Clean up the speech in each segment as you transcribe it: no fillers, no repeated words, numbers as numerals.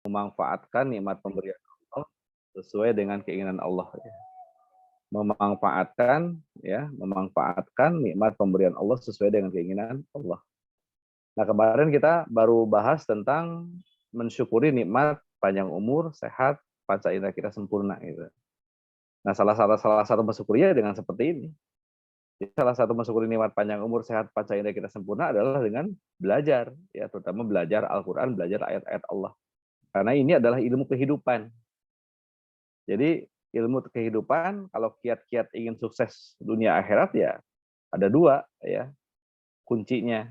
memanfaatkan nikmat pemberian Allah sesuai dengan keinginan Allah. Memanfaatkan nikmat pemberian Allah sesuai dengan keinginan Allah. Nah, kemarin kita baru bahas tentang mensyukuri nikmat panjang umur, sehat, panca indera kita sempurna gitu. Nah, salah satu mensyukurinya dengan seperti ini. Jadi, salah satu mensyukuri nikmat panjang umur, sehat, panca indera kita sempurna adalah dengan belajar, ya, terutama belajar Al-Qur'an, belajar ayat-ayat Allah. Karena ini adalah ilmu kehidupan. Jadi ilmu kehidupan, kalau kiat-kiat ingin sukses dunia akhirat, ya ada dua, ya kuncinya,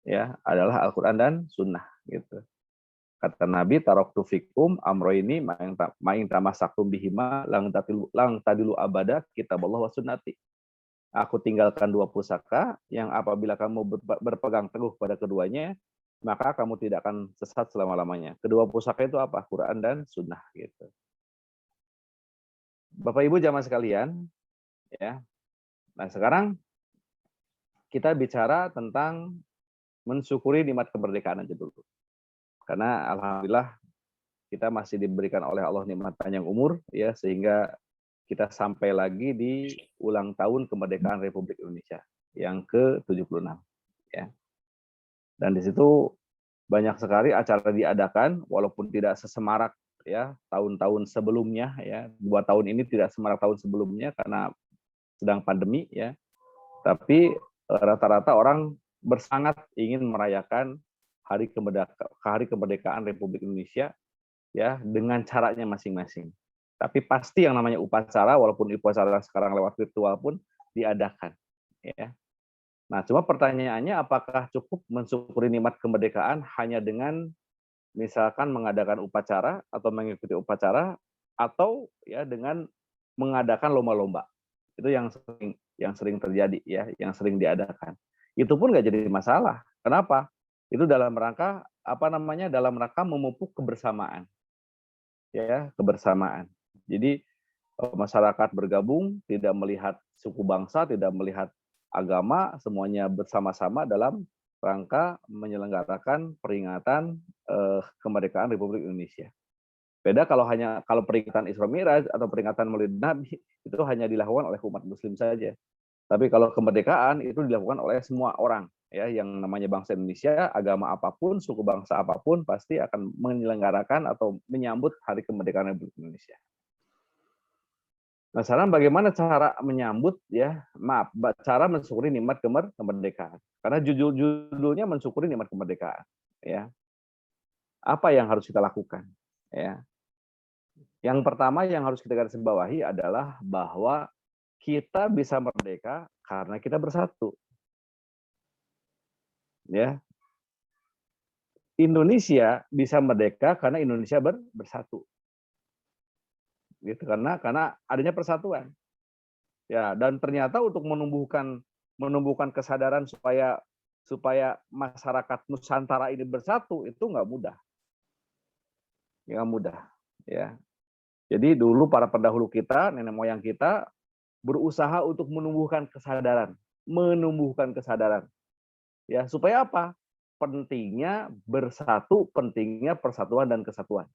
ya adalah Al-Quran dan Sunnah gitu. Kata Nabi, taraktu fikum amroini ma'in tamassakum bihima lang tadilu abada kitaballah wa sunnati. Aku tinggalkan dua pusaka yang apabila kamu berpegang teguh pada keduanya, maka kamu tidak akan sesat selama-lamanya. Kedua pusaka itu apa? Quran dan Sunnah gitu. Bapak Ibu jamaah sekalian, ya. Nah, sekarang kita bicara tentang mensyukuri nikmat kemerdekaan aja dulu. Karena alhamdulillah kita masih diberikan oleh Allah nikmat panjang umur, ya, sehingga kita sampai lagi di ulang tahun kemerdekaan Republik Indonesia yang ke-76, ya. Dan di situ banyak sekali acara diadakan walaupun tidak sesemarak, ya, tahun-tahun sebelumnya, ya. 2 tahun ini tidak semarak tahun sebelumnya karena sedang pandemi, ya. Tapi rata-rata orang bersangat ingin merayakan hari kemerdekaan Republik Indonesia, ya, dengan caranya masing-masing. Tapi pasti yang namanya upacara, walaupun upacara sekarang lewat virtual pun diadakan, ya. Nah, cuma pertanyaannya, apakah cukup mensyukuri nikmat kemerdekaan hanya dengan misalkan mengadakan upacara atau mengikuti upacara, atau ya dengan mengadakan lomba-lomba. Itu yang sering terjadi, ya, yang sering diadakan. Itu pun nggak jadi masalah. Kenapa? Itu dalam rangka dalam rangka memupuk kebersamaan, ya, kebersamaan. Jadi masyarakat bergabung, tidak melihat suku bangsa, tidak melihat agama, semuanya bersama-sama dalam rangka menyelenggarakan peringatan kemerdekaan Republik Indonesia. Beda kalau peringatan Isra Mi'raj atau peringatan Maulid Nabi, itu hanya dilakukan oleh umat Muslim saja. Tapi kalau kemerdekaan itu dilakukan oleh semua orang, ya, yang namanya bangsa Indonesia, agama apapun, suku bangsa apapun pasti akan menyelenggarakan atau menyambut hari kemerdekaan Republik Indonesia. Nah, sekarang bagaimana cara menyambut, ya, cara mensyukuri nikmat kemerdekaan. Karena judulnya mensyukuri nikmat kemerdekaan, ya. Apa yang harus kita lakukan, ya? Yang pertama yang harus kita garis bawahi adalah bahwa kita bisa merdeka karena kita bersatu. Ya. Indonesia bisa merdeka karena Indonesia bersatu. Gitu, karena adanya persatuan. Ya, dan ternyata untuk menumbuhkan kesadaran supaya masyarakat Nusantara ini bersatu itu nggak mudah. Nggak mudah, ya. Jadi dulu para pendahulu kita, nenek moyang kita berusaha untuk menumbuhkan kesadaran. Ya, supaya apa? Pentingnya bersatu, pentingnya persatuan dan kesatuan.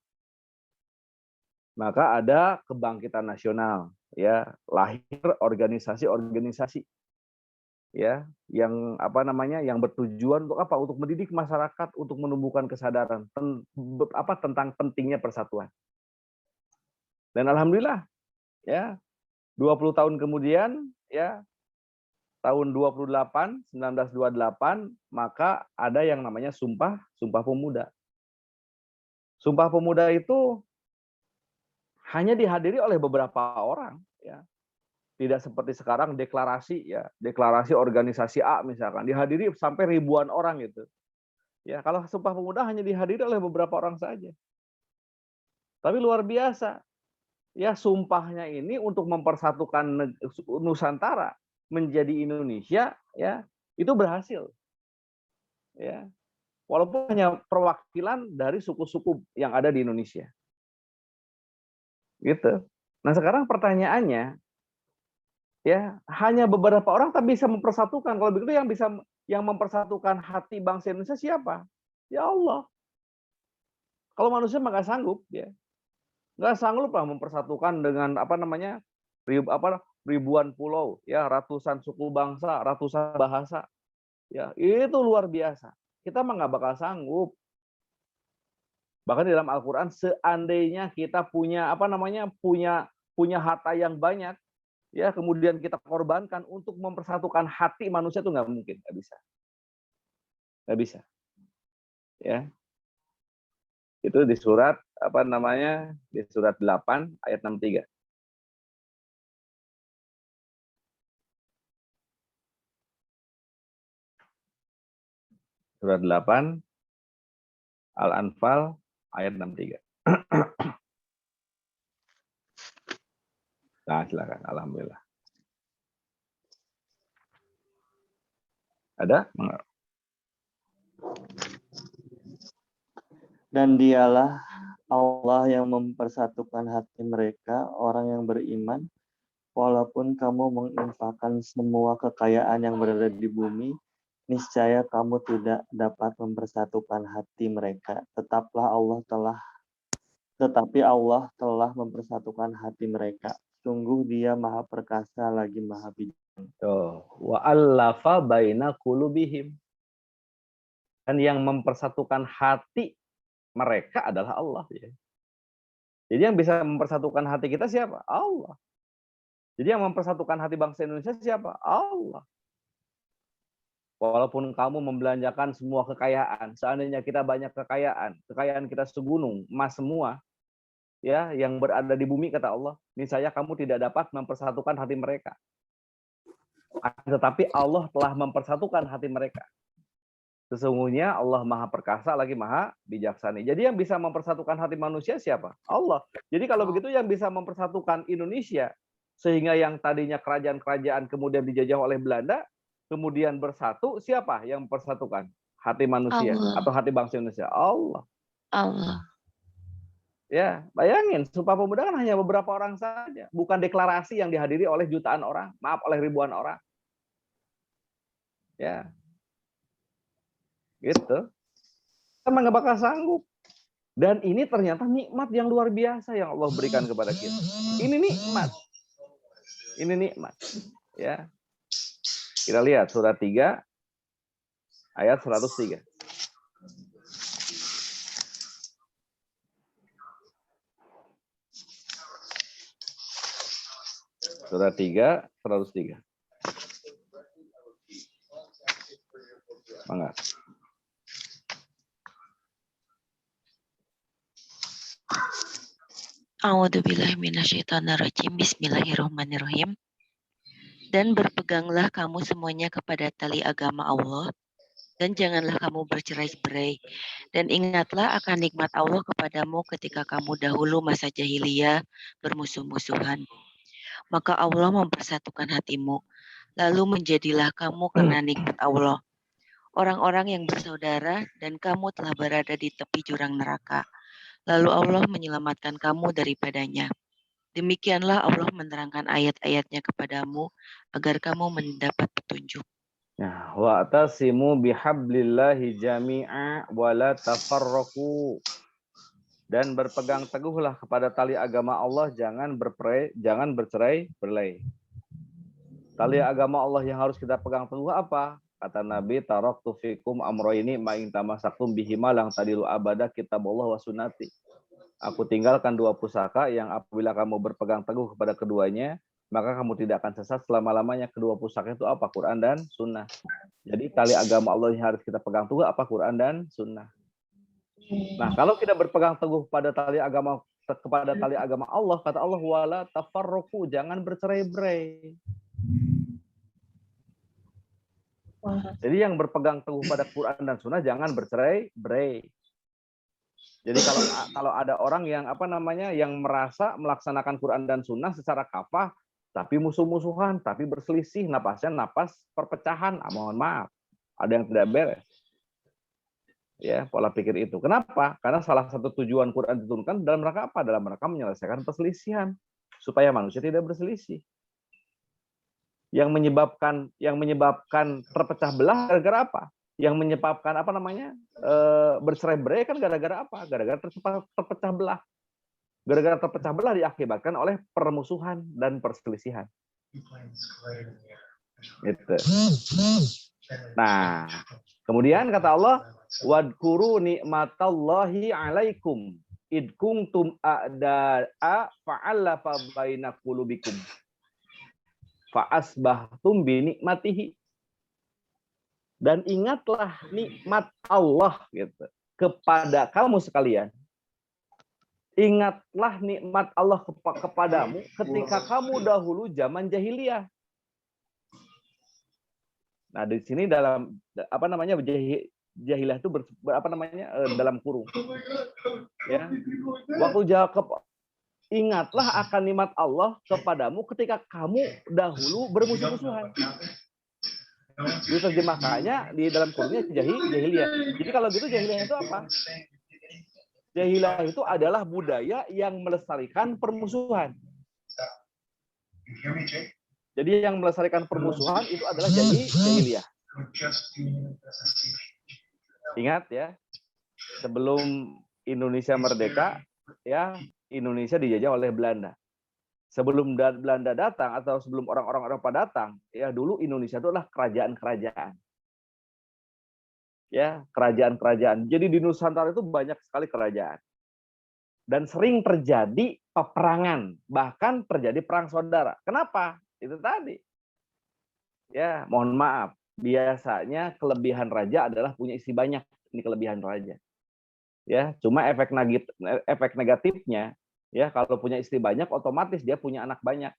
Maka ada kebangkitan nasional, ya, lahir organisasi-organisasi, ya, yang bertujuan untuk apa? Untuk mendidik masyarakat, untuk menumbuhkan kesadaran tentang pentingnya persatuan. Dan alhamdulillah, ya, 20 tahun kemudian, ya, tahun 1928, maka ada yang namanya Sumpah Pemuda. Sumpah Pemuda itu hanya dihadiri oleh beberapa orang, ya. Tidak seperti sekarang deklarasi, ya, deklarasi organisasi A misalkan dihadiri sampai ribuan orang gitu. Ya, kalau Sumpah Pemuda hanya dihadiri oleh beberapa orang saja. Tapi luar biasa. Ya, sumpahnya ini untuk mempersatukan Nusantara menjadi Indonesia, ya, itu berhasil. Ya. Walaupun hanya perwakilan dari suku-suku yang ada di Indonesia. Gitu. Nah, sekarang pertanyaannya, ya, hanya beberapa orang tak bisa mempersatukan. Kalau begitu yang mempersatukan hati bangsa Indonesia siapa? Ya Allah. Kalau manusia mah nggak sanggup, ya. Nggak sanggup lah mempersatukan dengan ribuan pulau, ya, ratusan suku bangsa, ratusan bahasa, ya, itu luar biasa. Kita mah nggak bakal sanggup. Bahkan di dalam Al-Quran, seandainya kita punya punya harta yang banyak, ya, kemudian kita korbankan untuk mempersatukan hati manusia, itu nggak mungkin, nggak bisa, nggak bisa, ya. Itu di surat di surat 8 ayat 63. Surat 8 Al-Anfal ayat 63. Nah, silakan. Alhamdulillah. Ada? Dan dialah Allah yang mempersatukan hati mereka, orang yang beriman, walaupun kamu menginfakkan semua kekayaan yang berada di bumi, niscaya kamu tidak dapat mempersatukan hati mereka. Tetapi Allah telah mempersatukan hati mereka. Sungguh Dia Maha Perkasa lagi Maha Bijak. Wa allafa baina qulubihim. Dan yang mempersatukan hati mereka adalah Allah, ya. Jadi yang bisa mempersatukan hati kita siapa? Allah. Jadi yang mempersatukan hati bangsa Indonesia siapa? Allah. Walaupun kamu membelanjakan semua kekayaan, seandainya kita banyak kekayaan kita segunung, emas semua, ya, yang berada di bumi, kata Allah, niscaya kamu tidak dapat mempersatukan hati mereka. Tetapi Allah telah mempersatukan hati mereka. Sesungguhnya Allah Maha Perkasa lagi Maha Bijaksana. Jadi yang bisa mempersatukan hati manusia siapa? Allah. Jadi kalau begitu yang bisa mempersatukan Indonesia, sehingga yang tadinya kerajaan-kerajaan kemudian dijajah oleh Belanda, kemudian bersatu, siapa yang mempersatukan hati manusia atau hati bangsa Indonesia? Allah. Allah. Ya, bayangin, Sumpah Pemuda kan hanya beberapa orang saja, bukan deklarasi yang dihadiri oleh jutaan orang, maaf, oleh ribuan orang. Ya, gitu. Emang nggak bakal sanggup. Dan ini ternyata nikmat yang luar biasa yang Allah berikan kepada kita. Ini nikmat. Ini nikmat. Ya. Kita lihat surat 3 ayat 103. Surat 3 103. Mangga. A'udzubillahi minasyaitonirrajim. Bismillahirrahmanirrahim. Dan berpeganglah kamu semuanya kepada tali agama Allah, dan janganlah kamu bercerai-berai. Dan ingatlah akan nikmat Allah kepadamu ketika kamu dahulu masa jahiliyah bermusuh-musuhan. Maka Allah mempersatukan hatimu, lalu menjadilah kamu karena nikmat Allah orang-orang yang bersaudara, dan kamu telah berada di tepi jurang neraka. Lalu Allah menyelamatkan kamu daripadanya. Demikianlah Allah menerangkan ayat-ayatnya kepadamu agar kamu mendapat petunjuk. Nah, wa'tasimu bihablillahi jami'a wa la tafarraqu. Dan berpegang teguhlah kepada tali agama Allah, jangan bercerai-berai. Tali agama Allah yang harus kita pegang teguh apa? Kata Nabi, taraktu fikum amroini ma in tamassakum bihima lang tadilu abada kitabullah wa sunnati. Aku tinggalkan dua pusaka yang apabila kamu berpegang teguh kepada keduanya, maka kamu tidak akan sesat selama-lamanya. Kedua pusaka itu apa? Quran dan sunnah. Jadi tali agama Allah yang harus kita pegang teguh apa? Quran dan sunnah. Nah, kalau kita berpegang teguh kepada tali agama Allah, kata Allah, wala tafarruqu, jangan bercerai-berai. Jadi yang berpegang teguh pada Quran dan Sunnah jangan bercerai-berai. Jadi kalau ada orang yang yang merasa melaksanakan Quran dan Sunnah secara kafah, tapi musuh-musuhan, tapi berselisih, napasnya napas perpecahan, mohon maaf, ada yang tidak beres. Ya, pola pikir itu. Kenapa? Karena salah satu tujuan Quran diturunkan dalam rangka apa? Dalam rangka menyelesaikan perselisihan, supaya manusia tidak berselisih. Yang menyebabkan terpecah belah gara-gara apa? yang menyebabkan bercerai-berai kan gara-gara apa? Gara-gara terpecah belah. Gara-gara terpecah belah diakibatkan oleh permusuhan dan perselisihan. Gitu. Nah, kemudian kata Allah, wadkuru nikmatallahi alaikum id kuntum a'da'a fa'alafa baina qulubikum fa asbahtum bi nikmatihi. Dan ingatlah nikmat Allah gitu kepada kamu sekalian. Ingatlah nikmat Allah kepadamu ketika kamu dahulu zaman jahiliyah. Nah, di sini dalam jahiliyah itu dalam kurung. Ya. Waktu ingatlah akan nikmat Allah kepadamu ketika kamu dahulu bermusuh-musuhan. Diterjemahkannya di dalam kurungnya jahiliyah. Jadi kalau gitu jahiliyah itu apa? Jahiliyah itu adalah budaya yang melestarikan permusuhan. Jadi yang melestarikan permusuhan itu adalah jahiliyah. Ingat ya, sebelum Indonesia merdeka, ya Indonesia dijajah oleh Belanda. Sebelum Belanda datang atau sebelum orang-orang Eropa datang, ya dulu Indonesia itu adalah kerajaan-kerajaan. Ya, kerajaan-kerajaan. Jadi di Nusantara itu banyak sekali kerajaan. Dan sering terjadi peperangan, bahkan terjadi perang saudara. Kenapa? Itu tadi. Ya, mohon maaf. Biasanya kelebihan raja adalah punya istri banyak. Ini kelebihan raja. Ya, cuma efek negatifnya, ya kalau punya istri banyak otomatis dia punya anak banyak.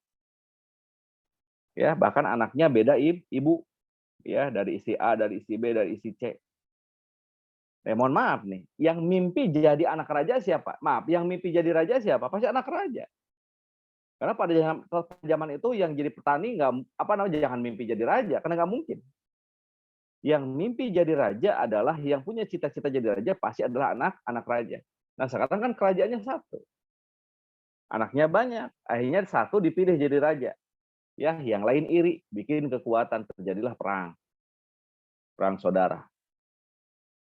Ya, bahkan anaknya beda ibu. Ya, dari istri A, dari istri B, dari istri C. Mohon maaf nih, yang mimpi jadi anak raja siapa? Maaf, yang mimpi jadi raja siapa? Pasti anak raja. Karena pada zaman itu yang jadi petani jangan mimpi jadi raja, karena nggak mungkin. Yang mimpi jadi raja adalah yang punya cita-cita jadi raja pasti adalah anak raja. Nah sekarang kan kerajaannya satu, anaknya banyak, akhirnya satu dipilih jadi raja. Ya, yang lain iri, bikin kekuatan, terjadilah perang saudara.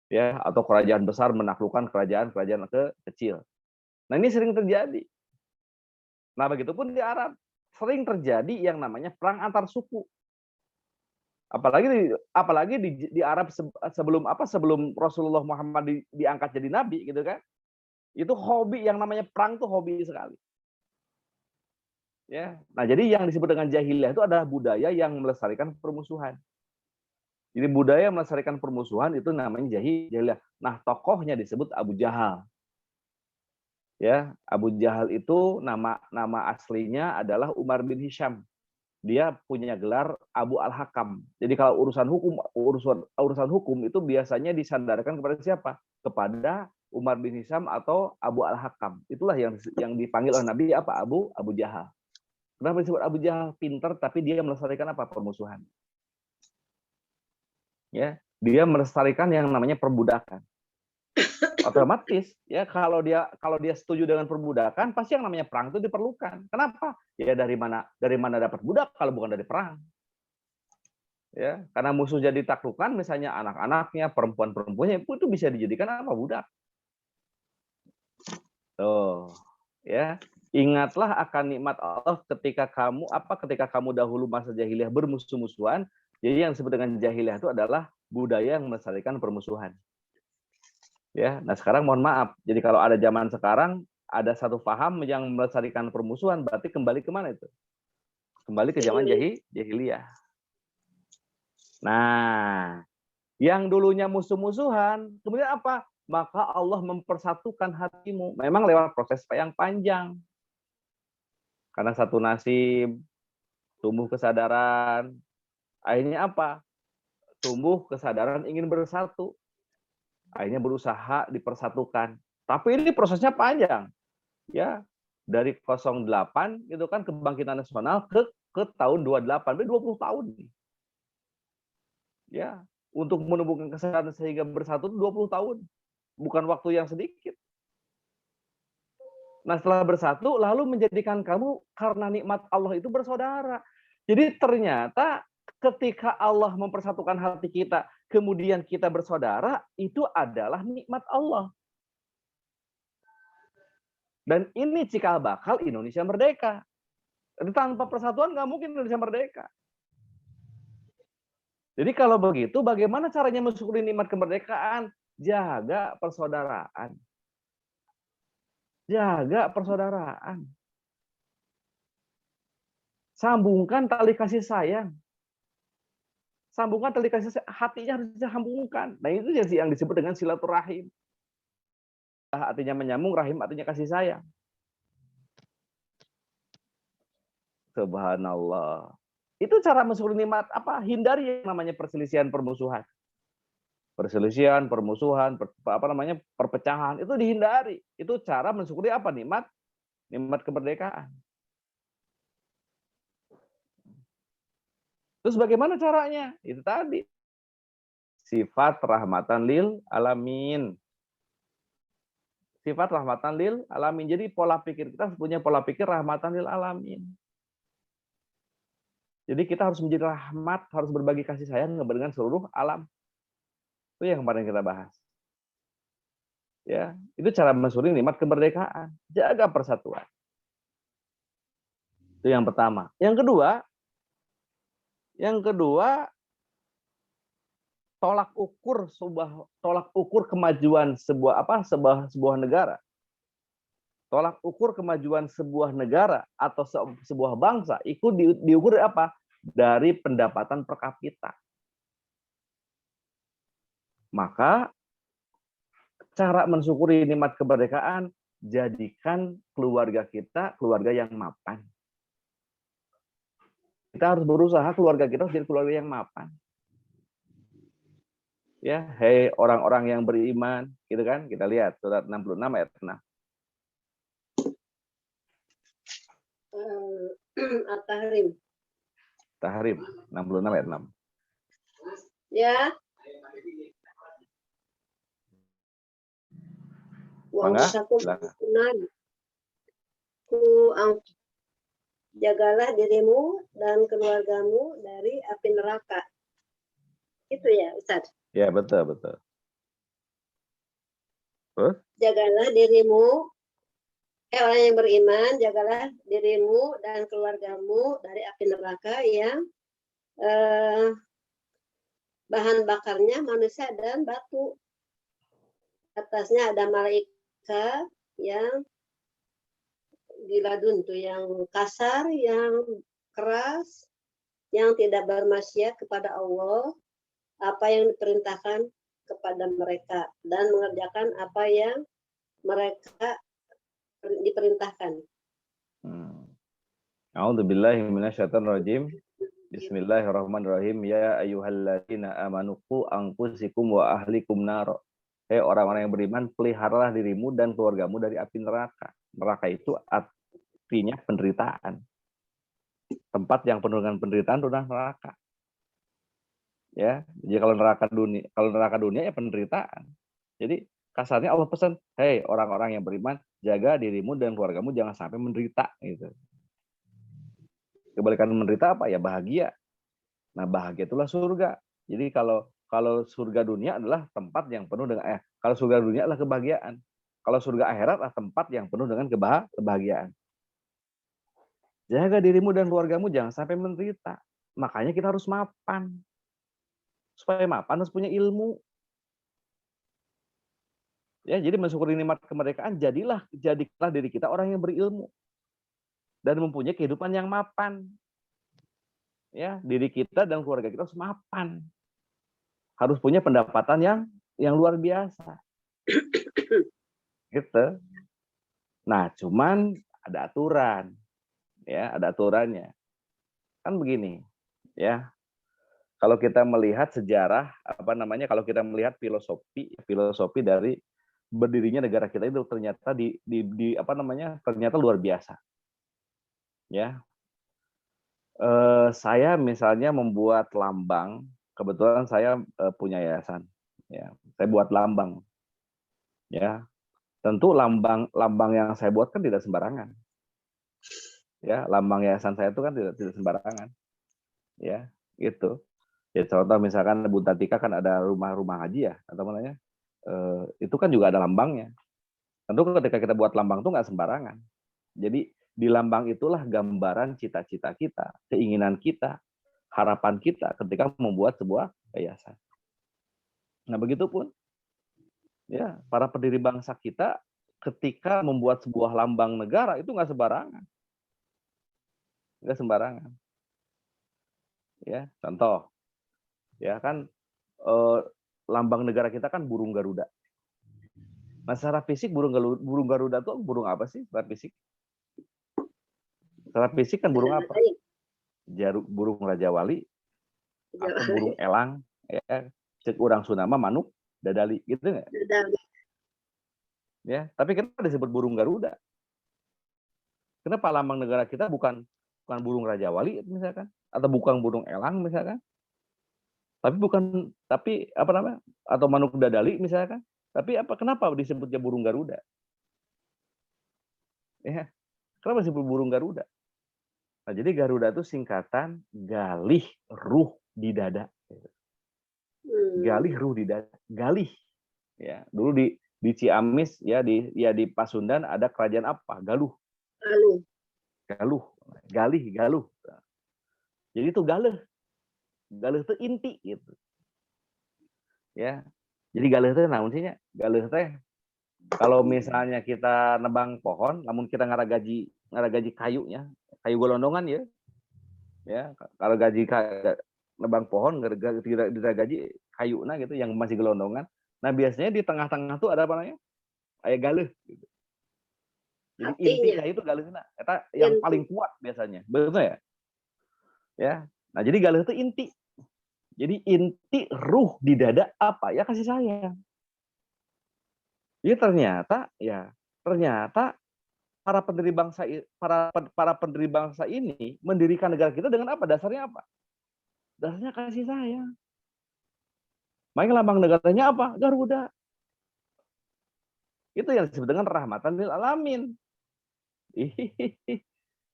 Ya, atau kerajaan besar menaklukkan kerajaan-kerajaan kecil. Nah ini sering terjadi. Nah begitupun di Arab sering terjadi yang namanya perang antar suku. Apalagi di Arab sebelum Rasulullah Muhammad diangkat jadi nabi gitu kan. Itu hobi yang namanya perang tuh hobi sekali. Ya. Nah, jadi yang disebut dengan jahiliyah itu adalah budaya yang melestarikan permusuhan. Jadi budaya yang melestarikan permusuhan itu namanya jahiliyah. Nah, tokohnya disebut Abu Jahal. Ya, Abu Jahal itu nama aslinya adalah Umar bin Hisham. Dia punya gelar Abu Al-Hakam. Jadi kalau urusan hukum itu biasanya disandarkan kepada siapa? Kepada Umar bin Hisham atau Abu Al-Hakam. Itulah yang dipanggil oleh Nabi apa? Abu Jahal. Kenapa disebut Abu Jahal? Pinter, tapi dia melestarikan apa? Permusuhan. Ya, dia melestarikan yang namanya perbudakan. Otomatis ya kalau dia setuju dengan perbudakan, pasti yang namanya perang itu diperlukan. Kenapa? Ya dari mana dapat budak kalau bukan dari perang. Ya, karena musuh jadi taklukan, misalnya anak-anaknya, perempuan-perempuannya itu bisa dijadikan apa? Budak. Tuh, ya. Ingatlah akan nikmat Allah ketika kamu dahulu masa jahiliyah bermusuh-musuhan. Jadi yang disebut dengan jahiliyah itu adalah budaya yang melestarikan permusuhan. Ya, nah sekarang mohon maaf. Jadi kalau ada zaman sekarang ada satu paham yang melestarikan permusuhan, berarti kembali ke mana itu? Kembali ke zaman jahiliyah. Nah, yang dulunya musuh-musuhan, kemudian apa? Maka Allah mempersatukan hatimu. Memang lewat proses yang panjang. Karena satu nasib, tumbuh kesadaran. Akhirnya apa? Tumbuh kesadaran ingin bersatu. Akhirnya berusaha dipersatukan. Tapi ini prosesnya panjang. Ya, dari 08 gitu kan kebangkitan nasional ke tahun 28, berarti 20 tahun. Ya, untuk menumbuhkan kesadaran sehingga bersatu 20 tahun. Bukan waktu yang sedikit. Nah, setelah bersatu lalu menjadikan kamu karena nikmat Allah itu bersaudara. Jadi ternyata ketika Allah mempersatukan hati kita kemudian kita bersaudara, itu adalah nikmat Allah. Dan ini cikal bakal Indonesia merdeka. Tanpa persatuan nggak mungkin Indonesia merdeka. Jadi kalau begitu, bagaimana caranya mensyukuri nikmat kemerdekaan? Jaga persaudaraan. Jaga persaudaraan. Sambungkan tali kasih sayang. Sambungkan tali kasih sayang. Hatinya harus disambungkan. Nah itu yang disebut dengan silaturahim. Artinya menyambung, rahim artinya kasih sayang. Subhanallah. Itu cara mensyukuri nikmat apa? Hindari yang namanya perselisihan, permusuhan. Perselisihan, permusuhan, perpecahan itu dihindari. Itu cara mensyukuri apa? Nikmat kemerdekaan. Terus bagaimana caranya? Itu tadi. Sifat rahmatan lil alamin. Sifat rahmatan lil alamin. Jadi pola pikir kita punya pola pikir rahmatan lil alamin. Jadi kita harus menjadi rahmat, harus berbagi kasih sayang dengan seluruh alam. Itu yang kemarin kita bahas. Ya, itu cara mensyukuri nikmat kemerdekaan. Jaga persatuan. Itu yang pertama. Yang kedua, tolak ukur kemajuan sebuah negara. Tolak ukur kemajuan sebuah negara atau sebuah bangsa itu diukur dari apa? Dari pendapatan per kapita. Maka cara mensyukuri nikmat kemerdekaan, jadikan keluarga kita keluarga yang mapan. Kita harus berusaha keluarga kita harus jadi keluarga yang mapan. Ya, hei orang-orang yang beriman, gitu kan? Kita lihat surat 66 ayat 6. At-Tahrim. Tahrim 66 ayat 6. Ya. Jagalah dirimu dan keluargamu dari api neraka. Itu ya, Ustaz. Ya, betul. Terus? Jagalah dirimu, orang yang beriman, jagalah dirimu dan keluargamu dari api neraka yang bahan bakarnya manusia dan batu. Atasnya ada malaikat yang diladun tuh, yang kasar, yang keras, yang tidak bermaksiat kepada Allah, apa yang diperintahkan kepada mereka dan mengerjakan apa yang mereka diperintahkan. A'udzubillahi minasyaitonirrajim. Bismillahirrahmanirrahim. Ya ayyuhalladzina amanu qu anfusakum wa ahlikum nar. Hei orang-orang yang beriman, peliharalah dirimu dan keluargamu dari api neraka. Neraka itu artinya penderitaan. Tempat yang penuh dengan penderitaan adalah neraka. Ya, jadi kalau neraka dunia ya penderitaan. Jadi kasarnya Allah pesan, hei orang-orang yang beriman, jaga dirimu dan keluargamu jangan sampai menderita gitu. Kebalikan menderita apa? Ya bahagia. Nah, bahagia itulah surga. Jadi kalau surga dunia adalah tempat yang penuh dengan kalau surga dunia adalah kebahagiaan. Kalau surga akhirat adalah tempat yang penuh dengan kebahagiaan. Jaga dirimu dan keluargamu jangan sampai menderita. Makanya kita harus mapan. Supaya mapan harus punya ilmu. Ya, jadi mensyukuri nikmat kemerdekaan, jadilah diri kita orang yang berilmu dan mempunyai kehidupan yang mapan. Ya, diri kita dan keluarga kita harus mapan. Harus punya pendapatan yang luar biasa. Gitu. Nah, cuman ada aturan. Ya, ada aturannya. Kan begini, ya. Kalau kita melihat sejarah, kalau kita melihat filosofi dari berdirinya negara kita itu ternyata ternyata luar biasa. Ya. Saya misalnya membuat lambang, kebetulan saya punya yayasan. Ya, saya buat lambang. Ya. Tentu lambang yang saya buat kan tidak sembarangan. Ya, lambang yayasan saya itu kan tidak sembarangan. Ya, gitu. Ya contoh misalkan Bu Tatika kan ada rumah-rumah haji ya, atau namanya, itu kan juga ada lambangnya. Tentu ketika kita buat lambang itu nggak sembarangan. Jadi di lambang itulah gambaran cita-cita kita, keinginan kita, harapan kita ketika membuat sebuah yayasan. Nah begitupun ya para pendiri bangsa kita ketika membuat sebuah lambang negara itu nggak sembarangan, Ya contoh, ya kan lambang negara kita kan burung Garuda. Nah secara fisik burung Garuda itu burung apa sih secara fisik? Secara fisik kan burung apa? Burung Raja Wali, atau burung elang, ya, cek urang Sunama manuk dadali gitu nggak? Ya, tapi kenapa disebut burung Garuda? Kenapa lambang negara kita bukan burung Raja Wali misalkan, atau bukan burung elang misalkan? Tapi apa namanya? Atau manuk dadali misalkan? Tapi kenapa disebutnya burung Garuda? Ya, kenapa disebut burung Garuda? Nah, jadi Garuda itu singkatan galih ruh di dada. Galih ruh di dada. Galih. Ya, dulu di Ciamis ya di Pasundan ada kerajaan apa? Galuh. Galuh. Jadi itu galeh. Galeh itu inti gitu. Ya. Jadi galeh itu namun sihnya? Galeh teh kalau misalnya kita nebang pohon, namun kita ngaragaji kayunya, kayu golondongan ya. Ya, kalau nebang pohon gaji kayuna gitu yang masih gelondongan. Nah, biasanya di tengah-tengah tuh ada apa namanya? Kayak galeh gitu. Jadi inti kayu itu galehna. Eta yang paling kuat biasanya. Betul ya? Ya. Nah, jadi galeh itu inti. Jadi inti ruh di dada apa? Ya kasih sayang. Jadi ternyata para pendiri bangsa ini mendirikan negara kita dengan apa? Dasarnya apa? Dasarnya kasih sayang. Makanya lambang negaranya apa? Garuda. Itu yang disebut dengan rahmatan lil alamin.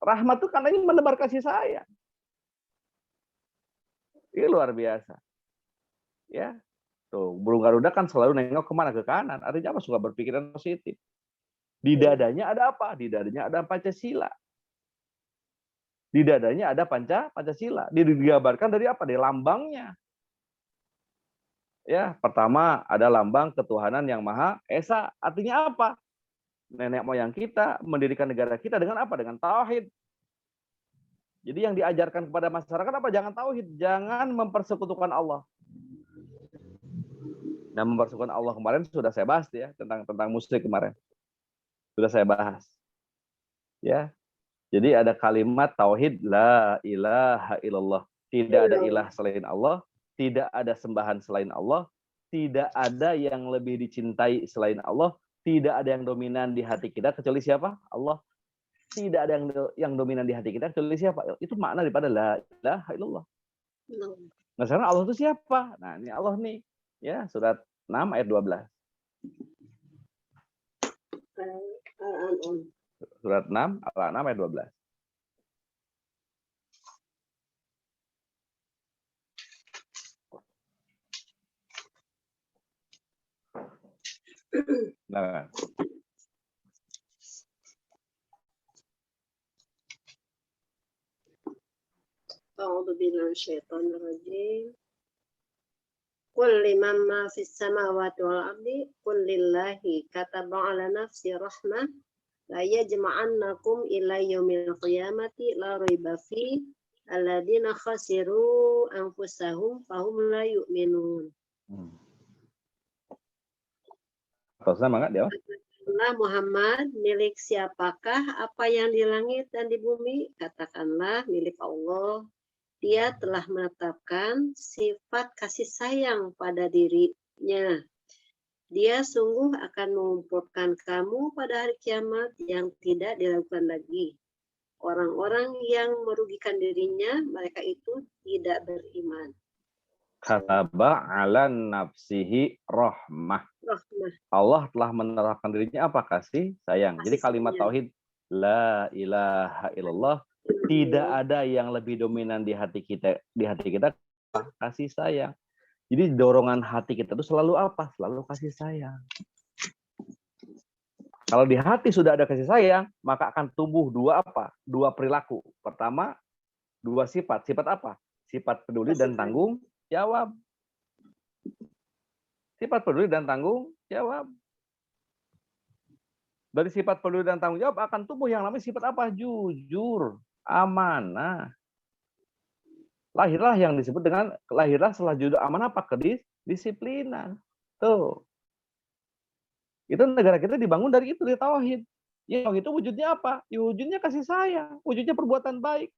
Rahmat itu karena ini menebar kasih sayang. Ini luar biasa. Ya. Tuh, burung Garuda kan selalu nengok kemana? Ke kanan. Artinya apa? Suka berpikiran positif. Di dadanya ada apa? Di dadanya ada Pancasila. Di dadanya ada Pancasila. Digambarkan dari apa? Dari lambangnya. Ya, pertama ada lambang ketuhanan yang Maha Esa. Artinya apa? Nenek moyang kita mendirikan negara kita dengan apa? Dengan tauhid. Jadi yang diajarkan kepada masyarakat apa? Jangan tauhid, jangan mempersekutukan Allah. Nah, mempersekutukan Allah kemarin sudah saya bahas ya, tentang musyrik kemarin. Sudah saya bahas. Ya. Jadi ada kalimat tauhid la ilaha illallah. Tidak ada ilah selain Allah, tidak ada sembahan selain Allah, tidak ada yang lebih dicintai selain Allah, tidak ada yang dominan di hati kita kecuali siapa? Allah. Tidak ada yang dominan di hati kita kecuali siapa? Itu makna daripada la ilaha illallah. Nah, sekarang Allah itu siapa? Nah, ini Allah nih. Ya, surat 6 ayat 12. Surat 6 ayat 12. Nah, A'udzu billahi minasyaitonir rajim. Qul liman ma fis samawati wal ardi qul lillahi kataba ala nafsi rahmah la yajma'annakum ila yaumil qiyamati la raiba fi alladziina khasiru anfusahum fahum la yu'minun. Terusnya mangga dia. Katakanlah Muhammad, milik siapakah apa yang di langit dan di bumi? Katakanlah milik Allah. Dia telah menetapkan sifat kasih sayang pada dirinya. Dia sungguh akan mengumpulkan kamu pada hari kiamat yang tidak dilakukan lagi. Orang-orang yang merugikan dirinya, mereka itu tidak beriman. Kataba ala nafsihi rahmah. Allah telah menerapkan dirinya apa? Kasih sayang. Jadi kalimat tauhid la ilaha illallah, tidak ada yang lebih dominan di hati kita Kasih sayang. Jadi dorongan hati kita itu selalu apa? Selalu kasih sayang. Kalau di hati sudah ada kasih sayang, maka akan tumbuh dua apa? Dua perilaku. Pertama, dua sifat. Sifat apa? Sifat peduli dan tanggung jawab. Sifat peduli dan tanggung jawab. Dari sifat peduli dan tanggung jawab akan tumbuh yang namanya sifat apa? Jujur, amanah. Lahirlah yang disebut dengan lahirlah setelah jujur amanah apa? Kedisiplinan. Tuh. Itu negara kita dibangun dari itu, dari tauhid. Ya, itu wujudnya apa? Ya, wujudnya kasih sayang, wujudnya perbuatan baik.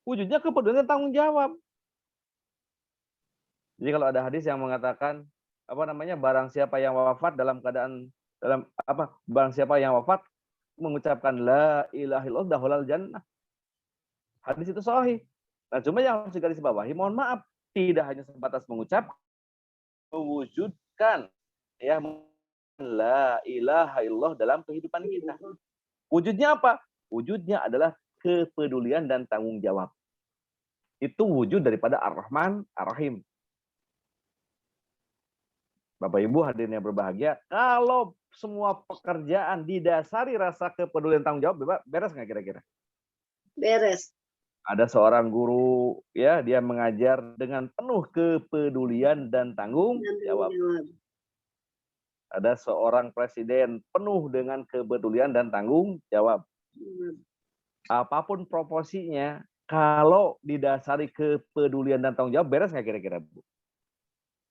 Wujudnya kepedulian dan tanggung jawab. Jadi kalau ada hadis yang mengatakan apa namanya? Barang siapa yang wafat dalam keadaan barang siapa yang wafat mengucapkan la ilaha illallah dakhalal jannah. Hadis itu sahih. Nah, cuma yang harus digarisbawahi, mohon maaf, tidak hanya sebatas mengucap, mewujudkan ya la ilaha illallah dalam kehidupan kita. Wujudnya apa? Wujudnya adalah kepedulian dan tanggung jawab. Itu wujud daripada Ar-Rahman Ar-Rahim. Bapak Ibu hadirin yang berbahagia, kalau semua pekerjaan didasari rasa kepedulian tanggung jawab, beres nggak kira-kira? Beres. Ada seorang guru, ya, dia mengajar dengan penuh kepedulian dan tanggung jawab. Ada seorang presiden penuh dengan kepedulian dan tanggung jawab. Apapun proporsinya, kalau didasari kepedulian dan tanggung jawab, beres nggak kira-kira, Bu?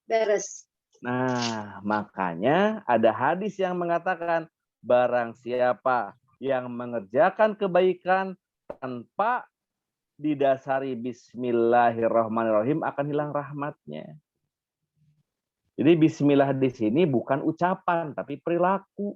Beres. Nah, makanya ada hadis yang mengatakan, barang siapa yang mengerjakan kebaikan tanpa didasari bismillahirrahmanirrahim akan hilang rahmatnya. Jadi bismillah di sini bukan ucapan, tapi perilaku.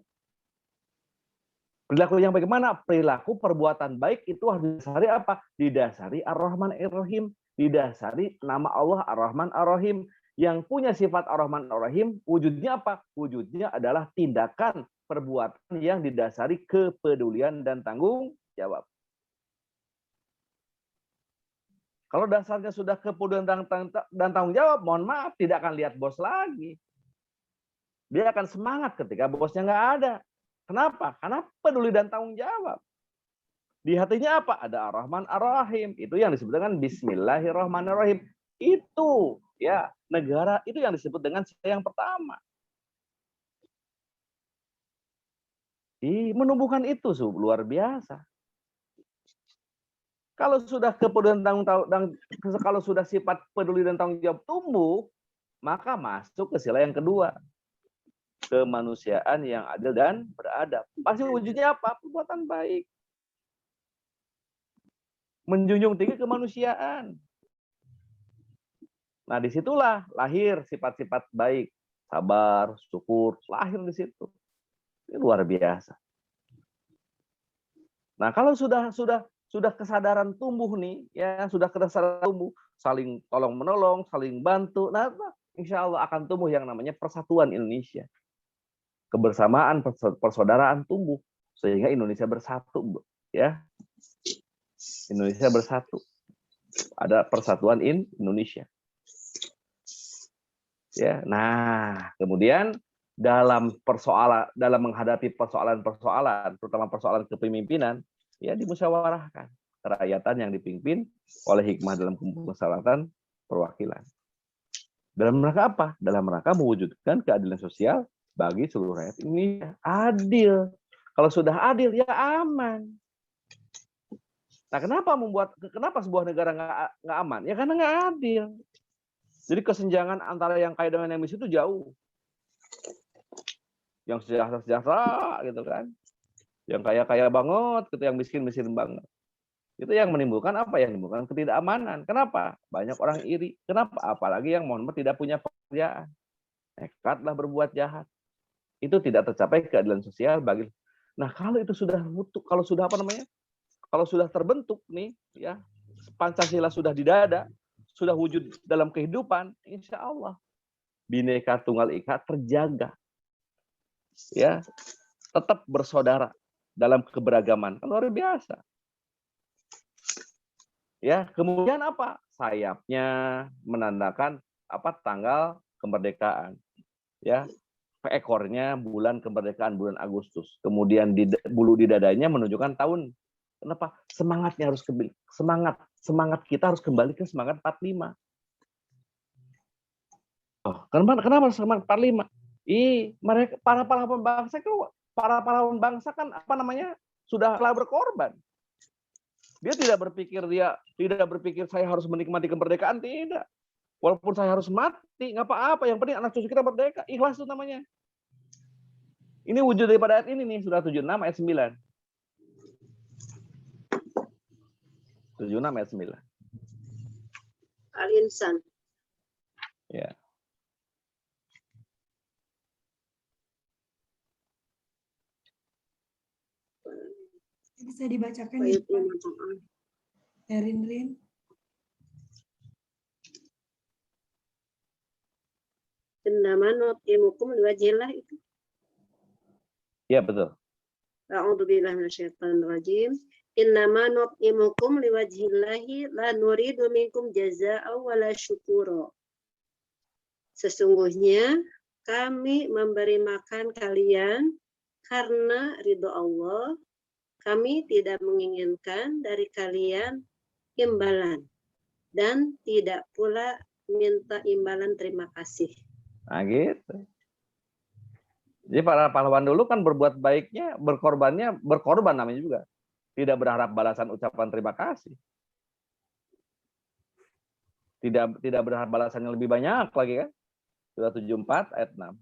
Perilaku yang bagaimana? Perilaku perbuatan baik itu harus didasari apa? Didasari Ar-Rahman Ar-Rahim. Didasari nama Allah Ar-Rahman Ar-Rahim. Yang punya sifat Ar-Rahman Ar-Rahim, wujudnya apa? Wujudnya adalah tindakan perbuatan yang didasari kepedulian dan tanggung jawab. Kalau dasarnya sudah kepedulian dan tanggung jawab, mohon maaf, tidak akan lihat bos lagi. Dia akan semangat ketika bosnya nggak ada. Kenapa? Karena peduli dan tanggung jawab. Di hatinya apa? Ada Ar-Rahman Ar-Rahim. Itu yang disebut dengan Bismillahirrahmanirrahim. Itu ya negara itu yang disebut dengan yang pertama. Menumbuhkan itu luar biasa. Kalau sudah kepedulian dan kalau sudah sifat peduli dan tanggung jawab tumbuh, maka masuk ke sila yang kedua, kemanusiaan yang adil dan beradab. Pasti wujudnya apa? Perbuatan baik, menjunjung tinggi kemanusiaan. Nah, disitulah lahir sifat-sifat baik, sabar, syukur, lahir di situ. Ini luar biasa. Nah, kalau sudah kesadaran tumbuh nih, ya sudah kesadaran tumbuh, saling tolong menolong, saling bantu, nah insya Allah akan tumbuh yang namanya persatuan Indonesia, kebersamaan, persaudaraan tumbuh sehingga Indonesia bersatu, ya Indonesia bersatu, ada persatuan Indonesia, ya. Nah kemudian dalam menghadapi persoalan, terutama persoalan kepemimpinan, ya dimusyawarahkan kerakyatan yang dipimpin oleh hikmah dalam kemusyawaratan perwakilan. Dalam rangka apa? Dalam rangka mewujudkan keadilan sosial bagi seluruh rakyat Indonesia. Adil. Kalau sudah adil, ya aman. Nah, kenapa sebuah negara nggak aman? Ya karena nggak adil. Jadi kesenjangan antara yang kaya dengan yang miskin itu jauh. Yang sejahtera gitu kan. Yang kaya banget, gitu, yang miskin banget. Itu yang menimbulkan apa? Yang menimbulkan ketidakamanan. Kenapa? Banyak orang iri. Kenapa? Apalagi yang mohon maaf tidak punya pekerjaan. Nekatlah berbuat jahat. Itu tidak tercapai keadilan sosial bagi. Nah, kalau itu sudah kalau sudah terbentuk nih, ya Pancasila sudah di dada, sudah wujud dalam kehidupan, insya Allah Bhinneka Tunggal Ika terjaga. Ya, tetap bersaudara dalam keberagaman, luar biasa. Ya, kemudian apa? Sayapnya menandakan apa? Tanggal kemerdekaan. Ya, ekornya bulan kemerdekaan, bulan Agustus. Kemudian di bulu di dadanya menunjukkan tahun. Kenapa? Semangatnya harus semangat kita harus kembali ke semangat 45. Oh, kenapa semangat 45? Mereka para pahlawan bangsa kan apa namanya? Sudah telah berkorban. Dia tidak berpikir saya harus menikmati kemerdekaan, tidak. Walaupun saya harus mati, nggak apa-apa. Yang penting anak cucu kita merdeka. Ikhlas itu namanya. Ini wujud daripada ayat ini nih, surah 76 ayat 9. 76 ayat 9. Al-Insan. Ya. Bisa dibacakan Ayat ya, ini. Rin. Innama nut'imukum liwajhillah itu. Ya, betul. A'udzubillahi minasyaitonir rajim. Innama nut'imukum liwajhillahi la nuridu minkum jazaa'an wala syukura. Sesungguhnya kami memberi makan kalian karena ridho Allah. Kami tidak menginginkan dari kalian imbalan dan tidak pula minta imbalan terima kasih. Nah, gitu. Jadi para pahlawan dulu kan berbuat baiknya, berkorban namanya juga. Tidak berharap balasan ucapan terima kasih. Tidak berharap balasan yang lebih banyak lagi kan. Surah 74 ayat 6.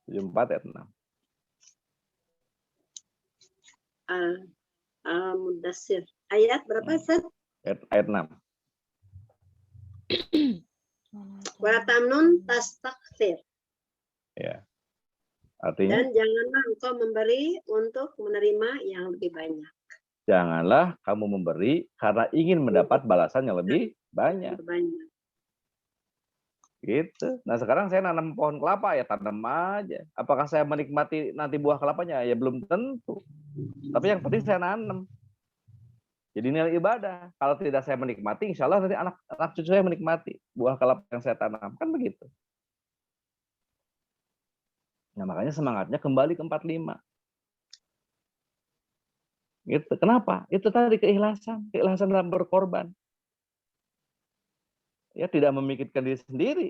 74 ayat 6. Al-Mudassir. Ayat berapa, Ustaz? Ayat 6. Wa tamnun tastakthir. Ya. Artinya, Dan janganlah engkau memberi untuk menerima yang lebih banyak. janganlah kamu memberi karena ingin mendapat balasan yang lebih banyak. Gitu. Nah, sekarang saya nanam pohon kelapa, ya tanam aja. Apakah saya menikmati nanti buah kelapanya? Ya belum tentu. Tapi yang penting saya nanam. Jadi nilai ibadah. Kalau tidak saya menikmati, insya Allah nanti anak cucu saya menikmati buah kelapa yang saya tanam. Kan begitu. Nah, makanya semangatnya kembali ke 45. Gitu. Kenapa? Itu tadi keikhlasan dalam berkorban. Ya, tidak memikirkan diri sendiri.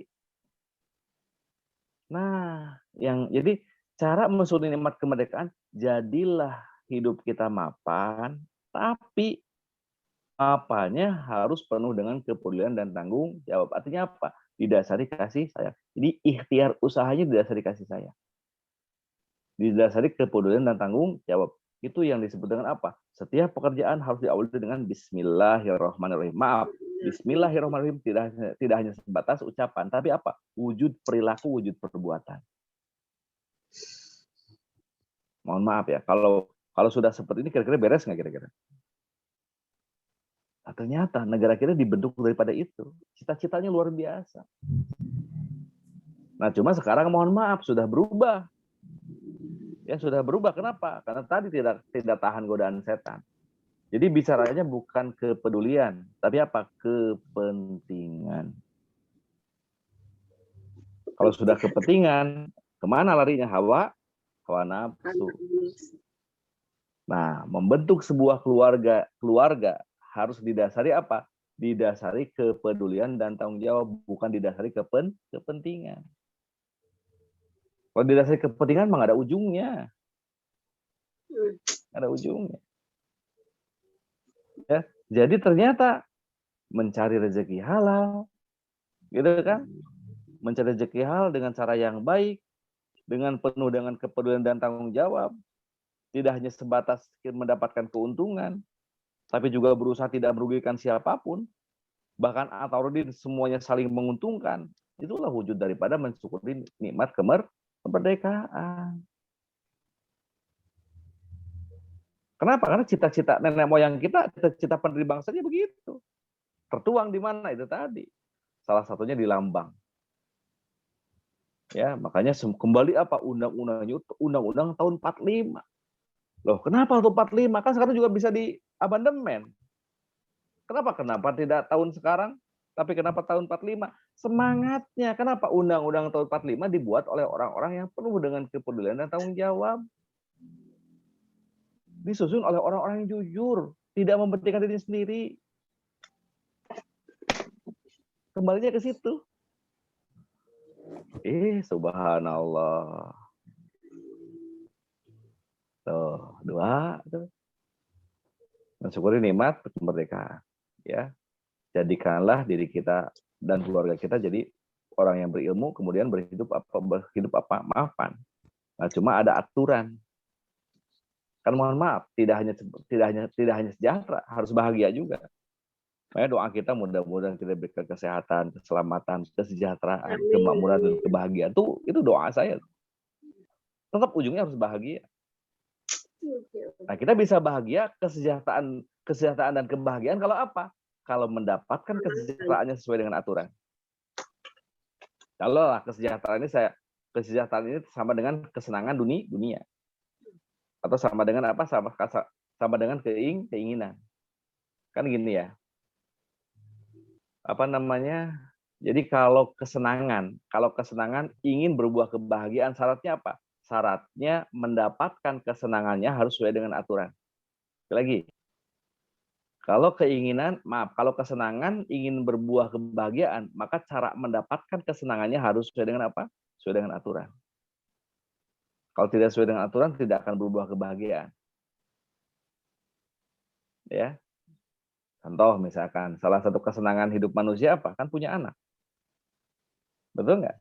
Nah, jadi cara mensyukuri nikmat kemerdekaan, jadilah hidup kita mapan, tapi mapannya harus penuh dengan kepedulian dan tanggung jawab. Artinya apa? Didasari kasih sayang. Jadi ikhtiar usahanya didasari kasih sayang. Didasari kepedulian dan tanggung jawab. Itu yang disebut dengan apa? Setiap pekerjaan harus diawali dengan Bismillahirrahmanirrahim. Maaf, Bismillahirrahmanirrahim tidak hanya sebatas ucapan, tapi apa? Wujud perilaku, wujud perbuatan. Mohon maaf ya, kalau sudah seperti ini kira-kira beres nggak kira-kira? Nah, ternyata negara kita dibentuk daripada itu. Cita-citanya luar biasa. Nah, cuma sekarang mohon maaf sudah berubah. Ya sudah berubah. Kenapa? Karena tadi tidak tahan godaan setan. Jadi bicaranya bukan kepedulian, tapi apa? Kepentingan. Kalau sudah kepentingan, kemana larinya? Hawa nafsu. Nah, membentuk sebuah keluarga harus didasari apa? Didasari kepedulian dan tanggung jawab, bukan didasari kepentingan. Kalau didasari kepentingan mah nggak ada ujungnya. Nggak ada ujungnya. Ya, jadi ternyata mencari rezeki halal, gitu kan? Mencari rezeki halal dengan cara yang baik, dengan penuh dengan kepedulian dan tanggung jawab, tidak hanya sebatas mendapatkan keuntungan, tapi juga berusaha tidak merugikan siapapun, bahkan ataurudin semuanya saling menguntungkan. Itulah wujud daripada mensyukuri nikmat kemerdekaan. Kenapa? Karena cita-cita nenek moyang kita, cita-cita pendiri bangsanya begitu. Tertuang di mana? Itu tadi. Salah satunya di lambang. Ya, makanya kembali apa undang-undang tahun 45. Loh, kenapa tuh 45? Kan sekarang juga bisa di amandemen. Kenapa tidak tahun sekarang, tapi kenapa tahun 45? Semangatnya, kenapa undang-undang tahun 45 dibuat oleh orang-orang yang penuh dengan kepedulian dan tanggung jawab. Disusun oleh orang-orang yang jujur, tidak mementingkan diri sendiri. Kembalinya ke situ. Subhanallah. Tuh, dua. Tuh. Mensyukuri nikmat kemerdekaan. Ya, jadikanlah diri kita dan keluarga kita jadi orang yang berilmu, kemudian berhidup maafan. Nah, cuma ada aturan. Kan mohon maaf, tidak hanya sejahtera, harus bahagia juga. Makanya doa kita mudah-mudahan kita diberikan kesehatan, keselamatan, kesejahteraan, kemakmuran dan kebahagiaan. Itu doa saya. Tetap ujungnya harus bahagia. Nah, kita bisa bahagia, kesejahteraan dan kebahagiaan kalau apa? Kalau mendapatkan kesejahteraannya sesuai dengan aturan. Kalau kesejahteraan ini sama dengan kesenangan dunia. Atau sama dengan apa? Sama dengan keinginan. Kan gini ya. Apa namanya? Jadi kalau kesenangan ingin berbuah kebahagiaan, syaratnya apa? Syaratnya mendapatkan kesenangannya harus sesuai dengan aturan. Sekali lagi. Kalau kesenangan ingin berbuah kebahagiaan, maka cara mendapatkan kesenangannya harus sesuai dengan apa? Sesuai dengan aturan. Kalau tidak sesuai dengan aturan, tidak akan berbuah kebahagiaan. Ya. Contoh misalkan, salah satu kesenangan hidup manusia apa? Kan punya anak. Betul nggak?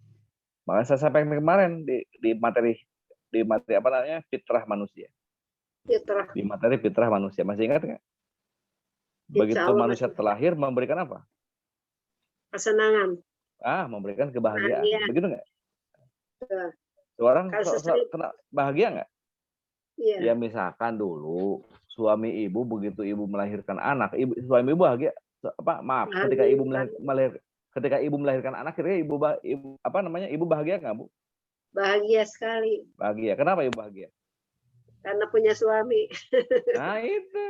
Makanya saya sampaikan kemarin di materi apa namanya? Fitrah manusia. Di materi fitrah manusia. Masih ingat nggak? Begitu manusia terlahir memberikan apa? Kesenangan. Memberikan kebahagiaan. Begitu nggak? Orang kena bahagia nggak? Iya. Ya misalkan dulu suami ibu begitu ibu melahirkan anak, suami ibu bahagia ketika ibu melahirkan anak, kira ibu bahagia nggak, Bu? Bahagia sekali. Bahagia. Kenapa ibu bahagia? Karena punya suami. Nah, itu.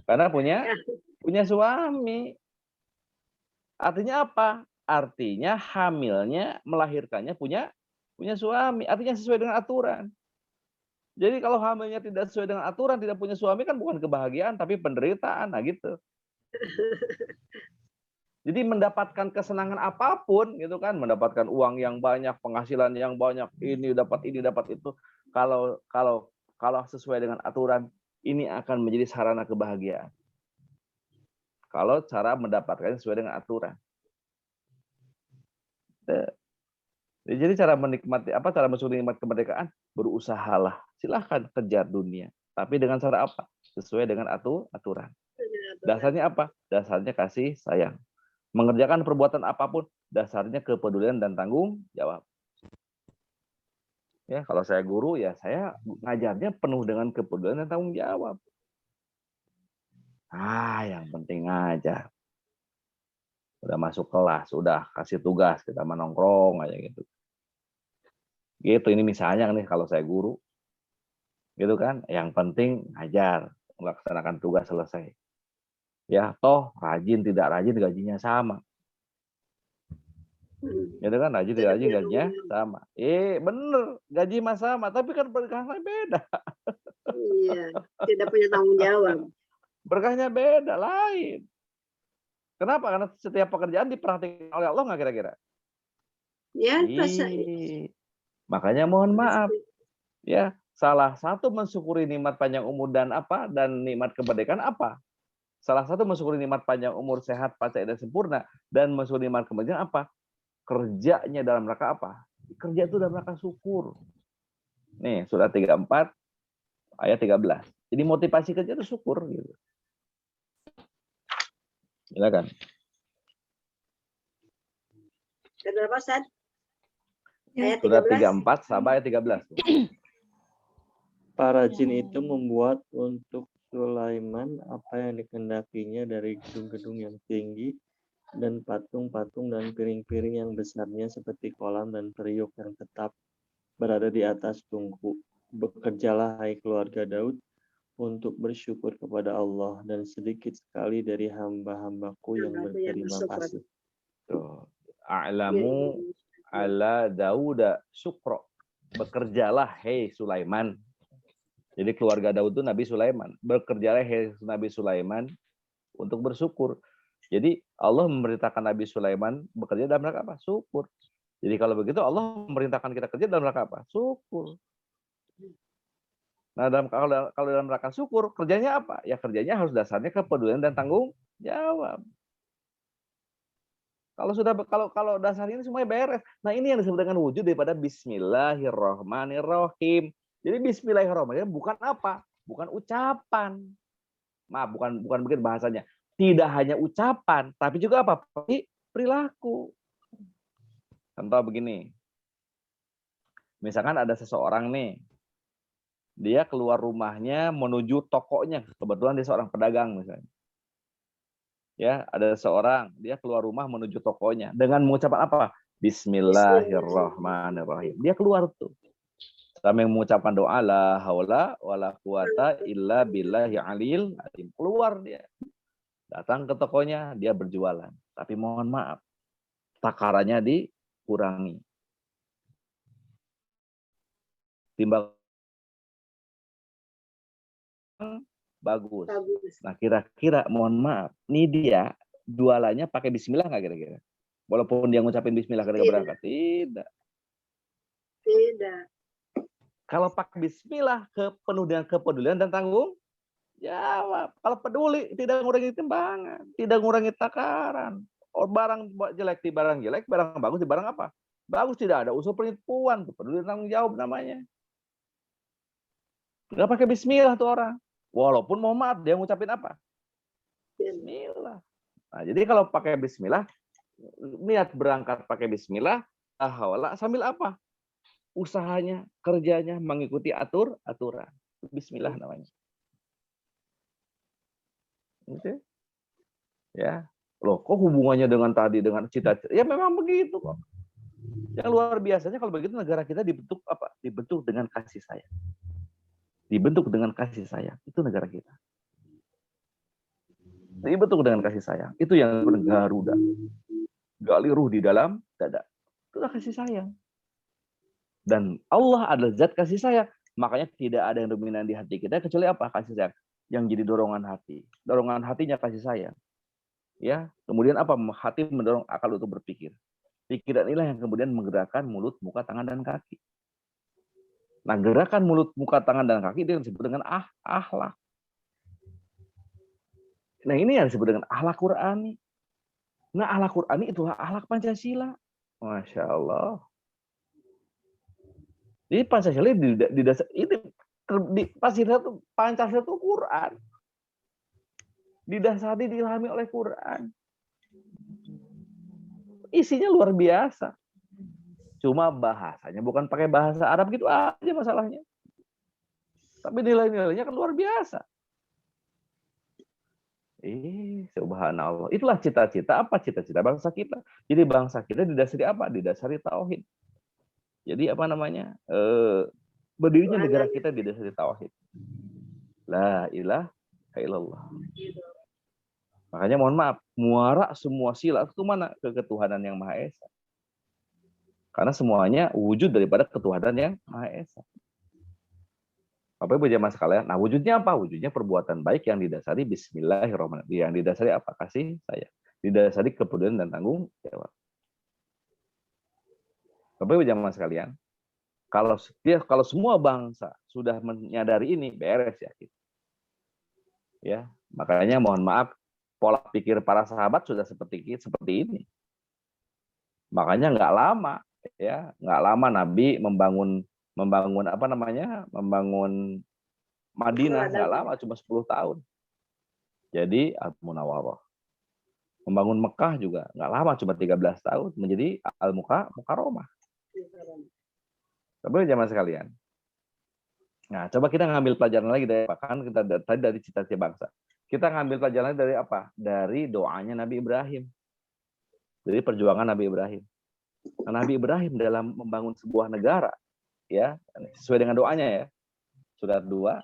Karena punya suami. Artinya apa? Artinya hamilnya, melahirkannya punya suami. Artinya sesuai dengan aturan. Jadi kalau hamilnya tidak sesuai dengan aturan, tidak punya suami, kan bukan kebahagiaan, tapi penderitaan. Nah gitu. Jadi mendapatkan kesenangan apapun, gitu kan, mendapatkan uang yang banyak, penghasilan yang banyak, ini dapat itu. Kalau sesuai dengan aturan, ini akan menjadi sarana kebahagiaan. Kalau cara mendapatkannya sesuai dengan aturan. Jadi cara menikmati cara mensyukuri nikmat kemerdekaan, berusahalah, silahkan kejar dunia, tapi dengan cara apa? Sesuai dengan aturan. Dasarnya apa? Dasarnya kasih sayang. Mengerjakan perbuatan apapun, dasarnya kepedulian dan tanggung jawab. Ya, kalau saya guru ya saya ngajarnya penuh dengan kepedulian dan tanggung jawab. Yang penting ngajar. Udah masuk kelas, udah kasih tugas, kita menongkrong aja gitu. Gitu, ini misalnya nih kalau saya guru, gitu kan, yang penting ngajar, melaksanakan tugas selesai. Ya, toh rajin tidak rajin gajinya sama. Gitu kan, rajin tidak rajin gajinya sama. Bener, gaji mah sama, tapi kan berkahnya beda. Iya, tidak punya tanggung jawab. Berkahnya beda, lain. Kenapa? Karena setiap pekerjaan diperhatikan oleh Allah nggak kira-kira? Ya, makanya mohon maaf. Ya, salah satu mensyukuri nikmat panjang umur dan nikmat kemerdekaan apa? Salah satu mensyukuri nikmat panjang umur, sehat, pacak dan sempurna, dan mensyukuri nikmat kemerdekaan apa? Kerjanya dalam rangka apa? Kerja itu dalam rangka syukur. Nih, surat 34 ayat 13. Jadi motivasi kerja itu syukur gitu. Silakan. Berapa, Ustaz? Ya. Surat 34 sampai ayat 13. Para jin itu membuat untuk Sulaiman apa yang dikehendakinya dari gedung-gedung yang tinggi dan patung-patung dan piring-piring yang besarnya seperti kolam dan periuk yang tetap berada di atas tungku. Bekerjalah hai keluarga Daud untuk bersyukur kepada Allah, dan sedikit sekali dari hamba-hambaku yang berterima kasih. Tuh. A'lamu ala Dauda syukro. Bekerjalah hei Sulaiman. Jadi keluarga Daud itu Nabi Sulaiman. Bekerjalah hei Nabi Sulaiman untuk bersyukur. Jadi Allah memerintahkan Nabi Sulaiman bekerja dalam rangka apa? Syukur. Jadi kalau begitu Allah memerintahkan kita kerja dalam rangka apa? Syukur. Nah, kalau dalam rangka syukur, kerjanya apa? Ya kerjanya harus dasarnya kepedulian dan tanggung jawab. Kalau dasar ini semuanya beres. Nah, ini yang disebut dengan wujud daripada Bismillahirrahmanirrahim. Jadi Bismillahirrahmanirrahim bukan apa? Bukan ucapan. Maaf, bukan begitu bahasanya. Tidak hanya ucapan, tapi juga apa? Perilaku. Contoh begini. Misalkan ada seseorang nih, dia keluar rumahnya menuju tokonya. Kebetulan dia seorang pedagang misalnya. Ya, ada seorang dia keluar rumah menuju tokonya dengan mengucapkan apa? Bismillahirrahmanirrahim. Dia keluar tuh. Sambil mengucapkan doa la haula wala quwata illa billahi aliyil azim. Keluar dia. Datang ke tokonya, dia berjualan. Tapi mohon maaf, takarannya dikurangi. Timbang bagus. Nah, kira-kira mohon maaf, nih dia jualannya pakai bismillah nggak kira-kira? Walaupun dia ngucapin bismillah ketika berangkat. Tidak. Kalau pakai bismillah, penuh dengan kepedulian dan tanggung jawab. Kalau peduli, tidak ngurangi timbangan, tidak ngurangi takaran. Barang jelek di barang jelek, barang bagus di barang apa? Bagus, tidak ada unsur penipuan, peduli dan tanggung jawab namanya. Nggak pakai bismillah tuh orang. Walaupun mohon maaf, dia ngucapin apa? Bismillah. Nah, jadi kalau pakai bismillah, niat berangkat pakai bismillah, sambil apa? Usahanya, kerjanya mengikuti aturan. Bismillah namanya. Gitu. Ya. Loh, kok hubungannya dengan tadi dengan cita-cita? Ya memang begitu kok. Yang luar biasanya kalau begitu negara kita dibentuk apa? Dibentuk dengan kasih sayang. Dibentuk dengan kasih sayang. Itu negara kita. Dibentuk dengan kasih sayang. Itu yang Garuda. Gali ruh di dalam dada. Itulah kasih sayang. Dan Allah adalah zat kasih sayang. Makanya tidak ada yang dominan di hati kita kecuali apa? Kasih sayang. Yang jadi dorongan hati. Dorongan hatinya kasih sayang. Ya, kemudian apa? Hati mendorong akal untuk berpikir. Pikiran inilah yang kemudian menggerakkan mulut, muka, tangan, dan kaki. Nah, gerakan mulut, muka, tangan, dan kaki itu yang disebut dengan akhlak. Nah, ini yang disebut dengan akhlak Qur'ani. Nah, akhlak Qur'ani itulah akhlak Pancasila. Masya Allah. Jadi Pancasila di dasar ini Pancasila itu Quran. Didasari diilhami oleh Quran. Isinya luar biasa. Cuma bahasanya bukan pakai bahasa Arab gitu aja masalahnya. Tapi nilai-nilainya kan luar biasa. Subhanallah. Itulah cita-cita apa? Cita-cita bangsa kita. Jadi bangsa kita didasari apa? Didasari tauhid. Jadi apa namanya? Berdirinya negara kita didasari tauhid. La ilaha illallah. Makanya mohon maaf, muara semua sila itu mana? Ke ketuhanan yang Maha Esa. Karena semuanya wujud daripada ketuhanan yang Maha Esa. Bapak Ibu jamaah sekalian, nah wujudnya apa? Wujudnya perbuatan baik yang didasari Bismillahirrahmanirrahim. Yang didasari apa? Kasih sayang. Didasari kepedulian dan tanggung jawab. Bapak Ibu jamaah sekalian, kalau semua bangsa sudah menyadari ini, beres ya kita. Ya, makanya mohon maaf, pola pikir para sahabat sudah seperti ini. Makanya nggak lama Nabi membangun Madinah nggak lama, cuma 10 tahun. Jadi Al-Munawwarah. Membangun Mekah juga nggak lama, cuma 13 tahun menjadi Al-Mukarramah. Tapi jamaah sekalian. Nah, coba kita ngambil pelajaran lagi dari cita-cita bangsa. Kita ngambil pelajaran dari apa? Dari doanya Nabi Ibrahim. Dari perjuangan Nabi Ibrahim. Nah, Nabi Ibrahim dalam membangun sebuah negara, ya, sesuai dengan doanya ya. surat 2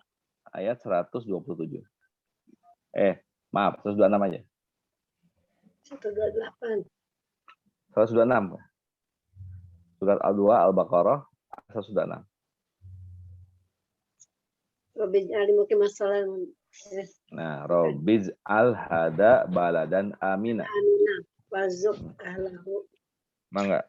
ayat 127. Maaf, 126 aja. 128. 126. Surat Al-2 Al-Baqarah 126. Robij'ali mukim masalah. Nah, Robbiz al-hada baladan amina. Aminah. Wazuk ahlahu. Mangga.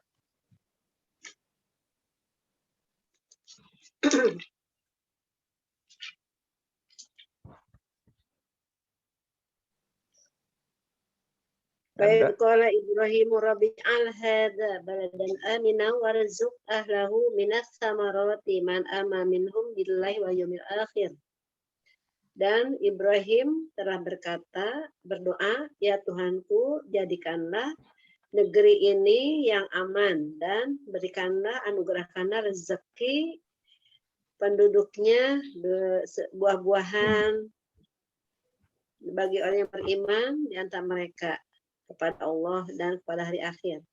Baik qala Ibrahim rabbi'al hadza baladan aminan warzuq ahlahu minas samarati man amana minhum billahi wal yawmil akhir. Dan Ibrahim telah berdoa, ya Tuhanku, jadikanlah negeri ini yang aman dan berikanlah, anugerahkanlah rezeki penduduknya buah-buahan bagi orang yang beriman di antara mereka kepada Allah dan kepada hari akhir.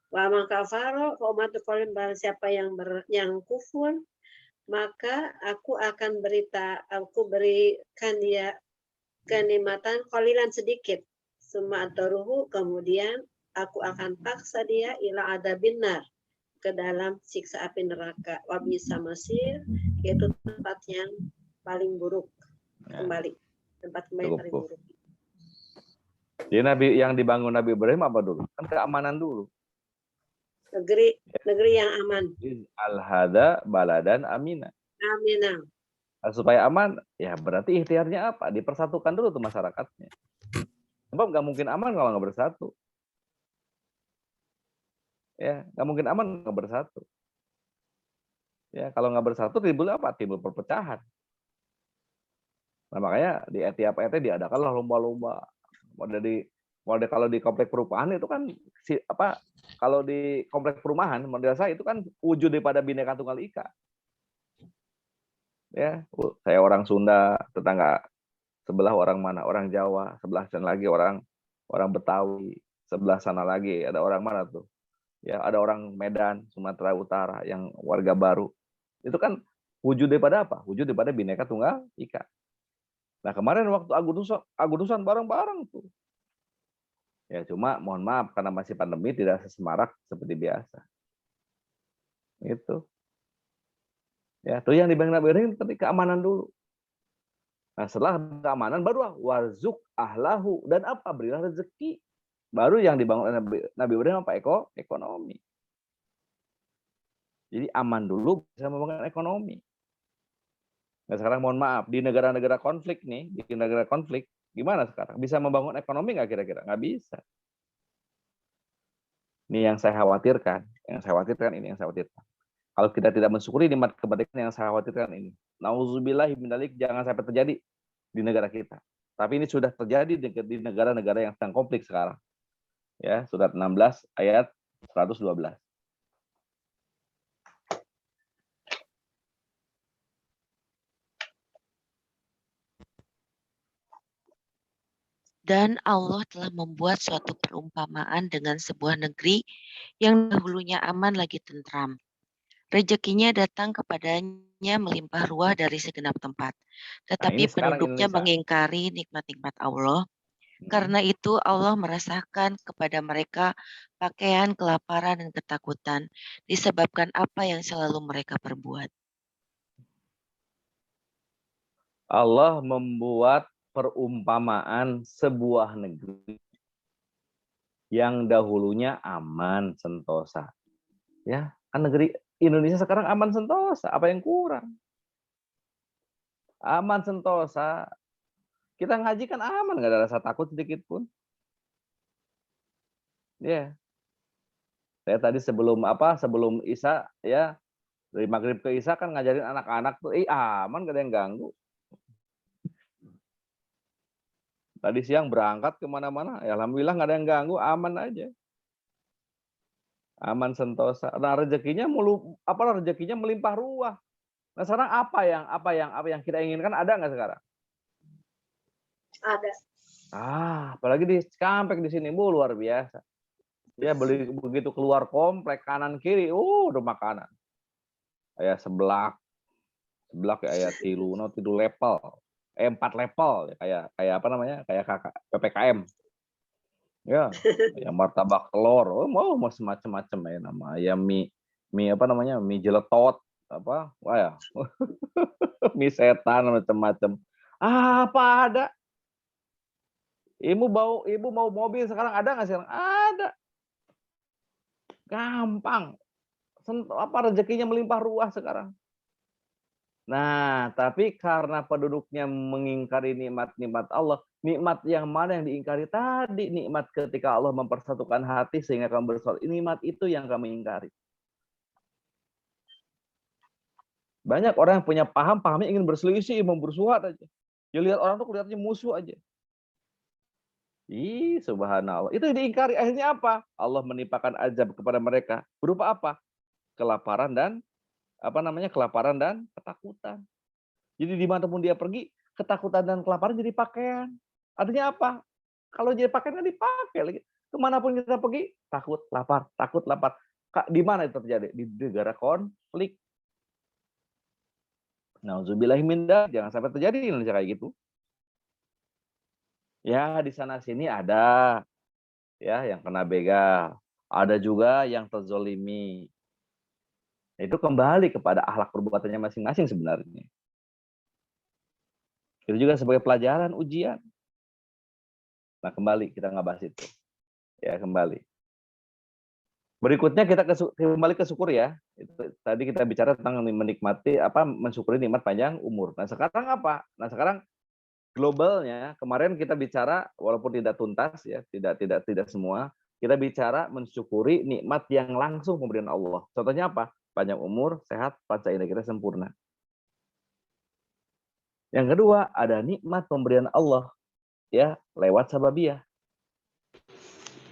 Wa man kafara fa ummatu qalim, barang siapa yang kufur, maka aku berikan dia kenikmatan qalilan sedikit, summa ataruhu, kemudian aku akan paksa dia ila adabin nar, ke dalam siksa api neraka. Wa bisa masir, yaitu tempat yang paling buruk kembali, tempat kembali paling buruk. Jadi yang dibangun Nabi Ibrahim apa dulu? Kan keamanan dulu. Negeri yang aman. Al-hada baladan amina. Aminah. Nah, supaya aman, ya berarti ikhtiarnya apa? Dipersatukan dulu tuh masyarakatnya. Sebab nggak mungkin aman kalau nggak bersatu. Ya, nggak mungkin aman nggak bersatu. Ya, kalau nggak bersatu timbul apa? Timbul perpecahan. Nah, makanya di tiap RT diadakanlah lomba-lomba. Model kalau di komplek perumahan itu kan kalau di komplek perumahan madrasah itu kan wujud daripada Bhinneka Tunggal Ika. Ya, saya orang Sunda, tetangga sebelah orang mana? Orang Jawa, sebelah sana lagi orang Betawi, sebelah sana lagi ada orang mana tuh? Ya, ada orang Medan, Sumatera Utara yang warga baru. Itu kan wujud daripada apa? Wujud daripada Bhinneka Tunggal Ika. Nah, kemarin waktu Agustusan bareng-bareng tuh. Ya, cuma mohon maaf karena masih pandemi tidak sesemarak seperti biasa. Itu. Ya, tuh yang dibangun Nabi Ibrahim tapi keamanan dulu. Nah, setelah keamanan baru warzuk ahlahu, dan apa? Berilah rezeki. Baru yang dibangun Nabi Ibrahim apa? Ekonomi. Jadi aman dulu bisa membangun ekonomi. Nah, sekarang mohon maaf, di negara-negara konflik nih, gimana sekarang? Bisa membangun ekonomi nggak kira-kira? Nggak bisa. Ini yang saya khawatirkan. Kalau kita tidak mensyukuri nikmat kemerdekaan, yang saya khawatirkan ini. Nauzubillahi mindzalik, jangan sampai terjadi di negara kita. Tapi ini sudah terjadi di negara-negara yang sedang konflik sekarang. Ya, surat 16 ayat 112. Dan Allah telah membuat suatu perumpamaan dengan sebuah negeri yang dahulunya aman lagi tentram. Rezekinya datang kepadanya melimpah ruah dari segenap tempat. Tetapi penduduknya mengingkari nikmat-nikmat Allah. Karena itu Allah merasakan kepada mereka pakaian kelaparan dan ketakutan disebabkan apa yang selalu mereka perbuat. Allah membuat perumpamaan sebuah negeri yang dahulunya aman sentosa. Ya, kan negeri Indonesia sekarang aman sentosa, apa yang kurang? Aman sentosa. Kita ngaji kan aman, nggak ada rasa takut sedikit pun. Ya. Saya tadi sebelum Isya ya, dari maghrib ke Isya kan ngajarin anak-anak tuh, aman, nggak ada yang ganggu. Tadi siang berangkat kemana-mana, ya alhamdulillah nggak ada yang ganggu, aman aja, aman sentosa. Nah, rezekinya melimpah ruah. Nah, sekarang apa yang kita inginkan ada nggak sekarang? Ada. Apalagi di Cikampek di sini, luar biasa. Ya, begitu keluar komplek kanan kiri, udah makanan. Kayak seblak, sebelah kayak ayat tilu level. 4 level kayak apa namanya? Kayak PPKM. Ya, yang martabak telur, mau macam-macam ya nama. Ya mie apa namanya? Mie jeletot apa? Wah ya. Mie setan macam-macam. Apa ada? Ibu mau mobil sekarang ada nggak sekarang? Ada. Gampang. Rezekinya melimpah ruah sekarang. Nah, tapi karena penduduknya mengingkari nikmat-nikmat Allah, nikmat yang mana yang diingkari tadi? Nikmat ketika Allah mempersatukan hati sehingga kamu bersolat. Nikmat itu yang kami ingkari. Banyak orang yang punya pahamnya ingin berselisih, mau bersuhat aja. Ya lihat orang tuh kelihatannya musuh aja. Subhanallah. Itu yang diingkari. Akhirnya apa? Allah menimpakan azab kepada mereka. Berupa apa? Kelaparan dan ketakutan. Jadi dimanapun dia pergi, ketakutan dan kelaparan jadi pakaian. Artinya apa? Kalau jadi pakaian kan dipakai lagi. Kemanapun kita pergi, takut lapar. Di mana itu terjadi? Di negara konflik. Nauzubillahi min dzalik, jangan sampai terjadi di Indonesia kayak gitu. Ya, di sana sini ada ya yang kena begal, ada juga yang terzolimi. Itu kembali kepada akhlak perbuatannya masing-masing sebenarnya. Itu juga sebagai pelajaran ujian. Nah, kembali kita nggak bahas itu. Ya, kembali. Berikutnya kita kembali ke syukur ya. Itu, tadi kita bicara tentang menikmati mensyukuri nikmat panjang umur. Nah, sekarang apa? Nah, sekarang globalnya kemarin kita bicara walaupun tidak tuntas ya, tidak semua, kita bicara mensyukuri nikmat yang langsung pemberian Allah. Contohnya apa? Panjang umur, sehat, panca indera kita sempurna. Yang kedua, ada nikmat pemberian Allah ya lewat sababiyah.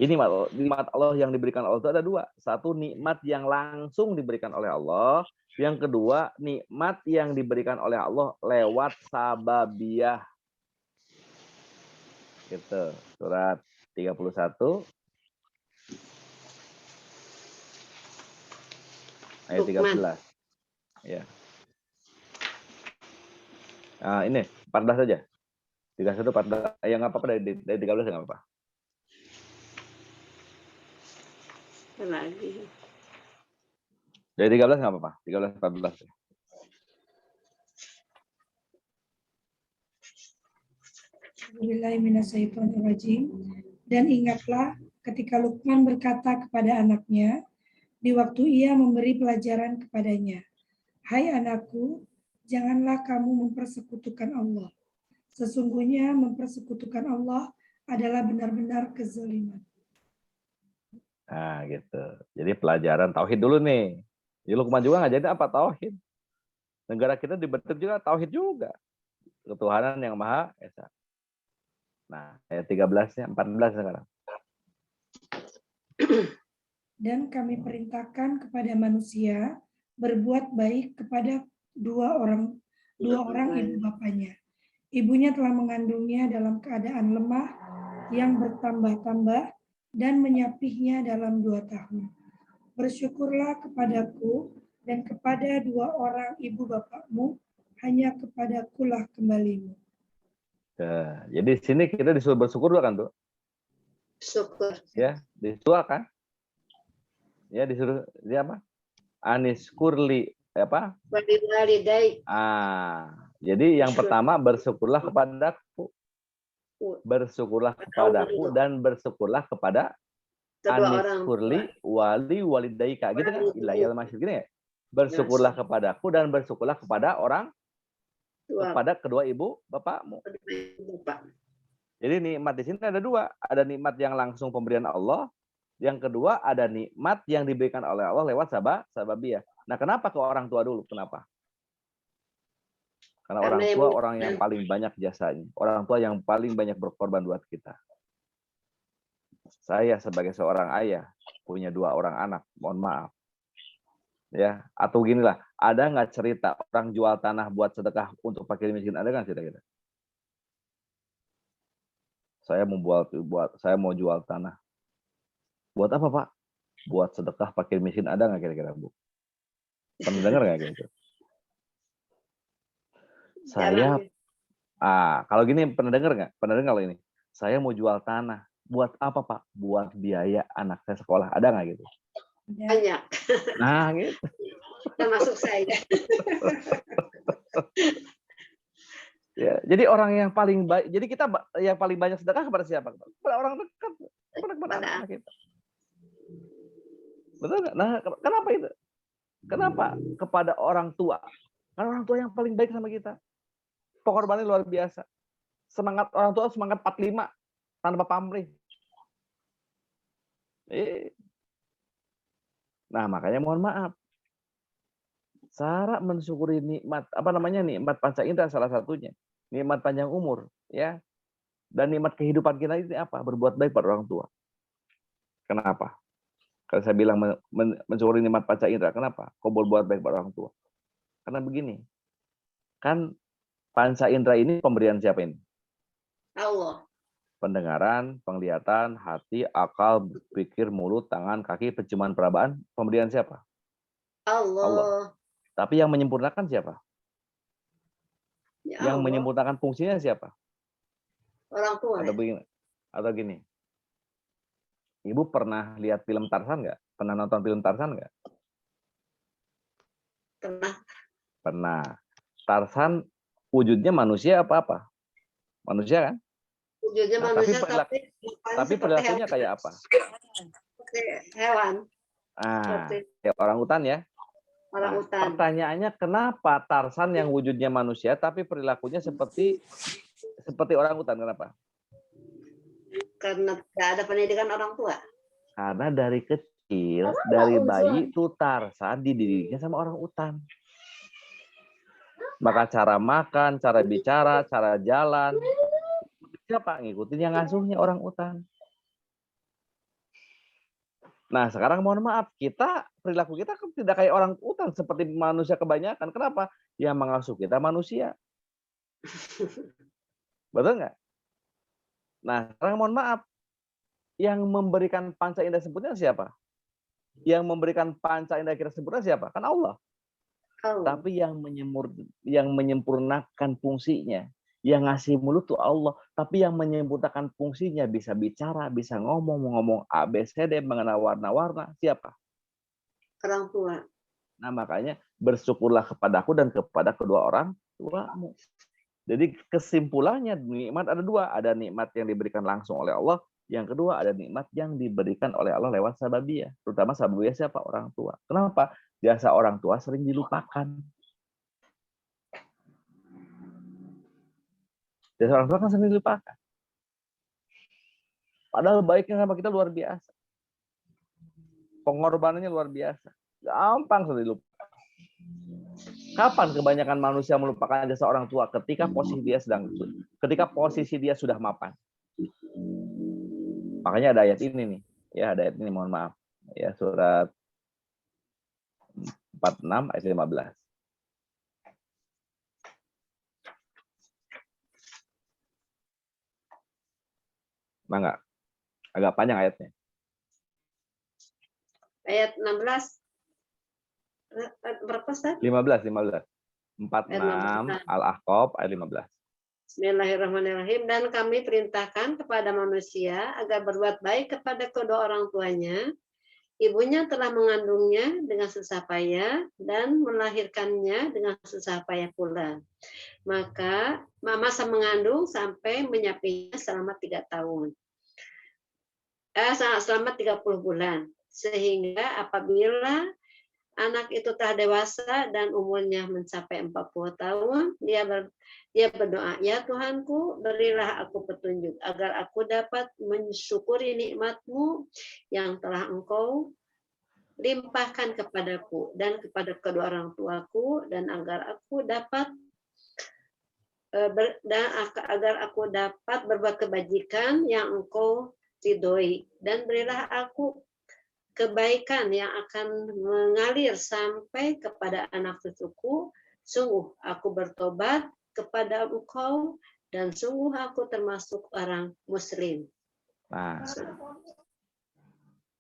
Ini nikmat Allah yang diberikan Allah itu ada dua. Satu, nikmat yang langsung diberikan oleh Allah. Yang kedua, nikmat yang diberikan oleh Allah lewat sababiyah. Gitu. Surat 31 ayat 13. Ya. Nah, ini 14 saja. 31 14. Ya nggak apa-apa dari 13 nggak apa-apa. Lagi. Dari 13 nggak apa-apa. 13 14. Bismillahirrahmanirrahim. Dan ingatlah ketika Luqman berkata kepada anaknya di waktu ia memberi pelajaran kepadanya, "Hai anakku, janganlah kamu mempersekutukan Allah. Sesungguhnya mempersekutukan Allah adalah benar-benar kezaliman." Nah, gitu. Jadi pelajaran tauhid dulu nih. Jadi Luqman juga ngajarin apa? Tauhid. Negara kita dibentuk juga tauhid juga. Ketuhanan yang Maha Esa. Nah, ayat 13-nya 14 sekarang. Dan kami perintahkan kepada manusia berbuat baik kepada dua orang ibu bapanya. Ibunya telah mengandungnya dalam keadaan lemah yang bertambah-tambah dan menyapihnya dalam 2 tahun. Bersyukurlah kepadaku dan kepada dua orang ibu bapakmu, hanya kepadakulah kembalimu. Nah, jadi di sini kita disuruh bersyukur kan tuh? Syukur. Ya, disuruh kan? Ya, disuruh dia apa? Aniskurli apa? Walidai. Jadi yang pertama bersyukurlah kepadaku. Bersyukurlah kepadaku dan bersyukurlah kepada aniskurli walidaika. Gitu kan? Ilayal masyid gini ya. Bersyukurlah kepadaku dan bersyukurlah kepada orang kepada kedua ibu bapakmu. Jadi nikmat di sini ada dua. Ada nikmat yang langsung pemberian Allah. Yang kedua ada nikmat yang diberikan oleh Allah lewat sababiyah. Nah, kenapa ke orang tua dulu? Kenapa? Karena orang tua orang yang paling banyak jasanya. Orang tua yang paling banyak berkorban buat kita. Saya sebagai seorang ayah punya 2 orang anak. Mohon maaf. Ya, atau ginilah, ada nggak cerita orang jual tanah buat sedekah untuk fakir miskin? Ada nggak cerita kita? Saya mau jual tanah. Buat apa, Pak? Buat sedekah fakir miskin, ada nggak kira-kira, Bu? Pernah dengar nggak gitu? Saya, kalau gini pernah dengar nggak? Pernah dengar kalau ini? Saya mau jual tanah. Buat apa, Pak? Buat biaya anak saya sekolah. Ada nggak gitu? Banyak. Nah, gitu. Termasuk saya. Ya, jadi orang yang paling baik, jadi kita yang paling banyak sedekah kepada siapa? Kepada orang dekat, kepada anak kita. Betul nggak? Nah, kenapa itu? Kenapa kepada orang tua? Karena orang tua yang paling baik sama kita. Pengorbanan luar biasa. Semangat orang tua, semangat 45 tanpa pamrih. Nah, makanya mohon maaf. Cara mensyukuri nikmat, nikmat panca indera salah satunya. Nikmat panjang umur, ya. Dan nikmat kehidupan kita ini apa? Berbuat baik pada orang tua. Kenapa? Kalau saya bilang mensyukuri nikmat panca indera, kenapa? Kok berbuat baik pada orang tua? Karena begini, kan panca indera ini pemberian siapa ini? Allah. Pendengaran, penglihatan, hati, akal, pikir, mulut, tangan, kaki, penciuman, perabaan, pemberian siapa? Allah. Tapi yang menyempurnakan siapa? Ya yang Allah. menyempurnakan fungsinya siapa? Orang tua. Atau gini. Ibu pernah lihat film Tarzan nggak? Pernah nonton film Tarzan nggak? Pernah. Tarzan wujudnya manusia apa? Manusia kan? Wujudnya manusia, tapi perilakunya kayak apa? Seperti hewan. Ya orang hutan ya. Orang hutan. Pertanyaannya, kenapa Tarzan yang wujudnya manusia tapi perilakunya seperti orang hutan? Kenapa? Karena tidak ada pendidikan orang tua. Karena dari kecil, dari bayi itu Tarzan dididiknya sama orang hutan. Maka cara makan, cara bicara, cara jalan, siapa? Ngikutin yang ngasuhnya orang hutan. Nah, sekarang mohon maaf, perilaku kita kan tidak kayak orang hutan, seperti manusia kebanyakan. Kenapa? Yang mengasuh kita manusia. Betul nggak? Nah, sekarang mohon maaf, yang memberikan panca indera sempurna siapa? Yang memberikan panca indera kita sempurna siapa? Kan Allah. Tapi yang menyempurnakan fungsinya, yang ngasih mulut tuh Allah, tapi yang menyempurnakan fungsinya, bisa bicara, bisa ngomong ABCD, mengenal warna-warna, siapa? Orang tua. Nah, makanya bersyukurlah kepadaku dan kepada kedua orang tuamu. Jadi kesimpulannya, nikmat ada dua. Ada nikmat yang diberikan langsung oleh Allah, yang kedua ada nikmat yang diberikan oleh Allah lewat sababiyah. Terutama sababiyah siapa? Orang tua. Kenapa? Jasa orang tua sering dilupakan. Jasa orang tua kan sering dilupakan. Padahal baiknya sama kita luar biasa. Pengorbanannya luar biasa. Gampang sekali dilupakan. Kapan kebanyakan manusia melupakan jasa orang tua? Ketika posisi dia sudah mapan. Makanya ada ayat ini nih. Ya, ada ayat ini, mohon maaf. Ya, surat 46 ayat 15. Mangga. Agak panjang ayatnya. Ayat 16. Berapa, Ustaz? 15. 46 Al-Ahqaf ayat 15. Bismillahirrahmanirrahim. Dan kami perintahkan kepada manusia agar berbuat baik kepada kedua orang tuanya. Ibunya telah mengandungnya dengan susah payah dan melahirkannya dengan susah payah pula. Maka masa mengandung sampai menyapinya selama 3 tahun. Selama 30 bulan. Sehingga apabila anak itu telah dewasa dan umurnya mencapai 40 tahun, dia berdoa, ya Tuhanku, berilah aku petunjuk agar aku dapat mensyukuri nikmat-Mu yang telah Engkau limpahkan kepadaku dan kepada kedua orang tuaku, dan agar aku dapat berbuat kebajikan yang Engkau ridhoi, dan berilah aku kebaikan yang akan mengalir sampai kepada anak cucuku. Sungguh aku bertobat kepada Engkau dan sungguh aku termasuk orang muslim. Nah,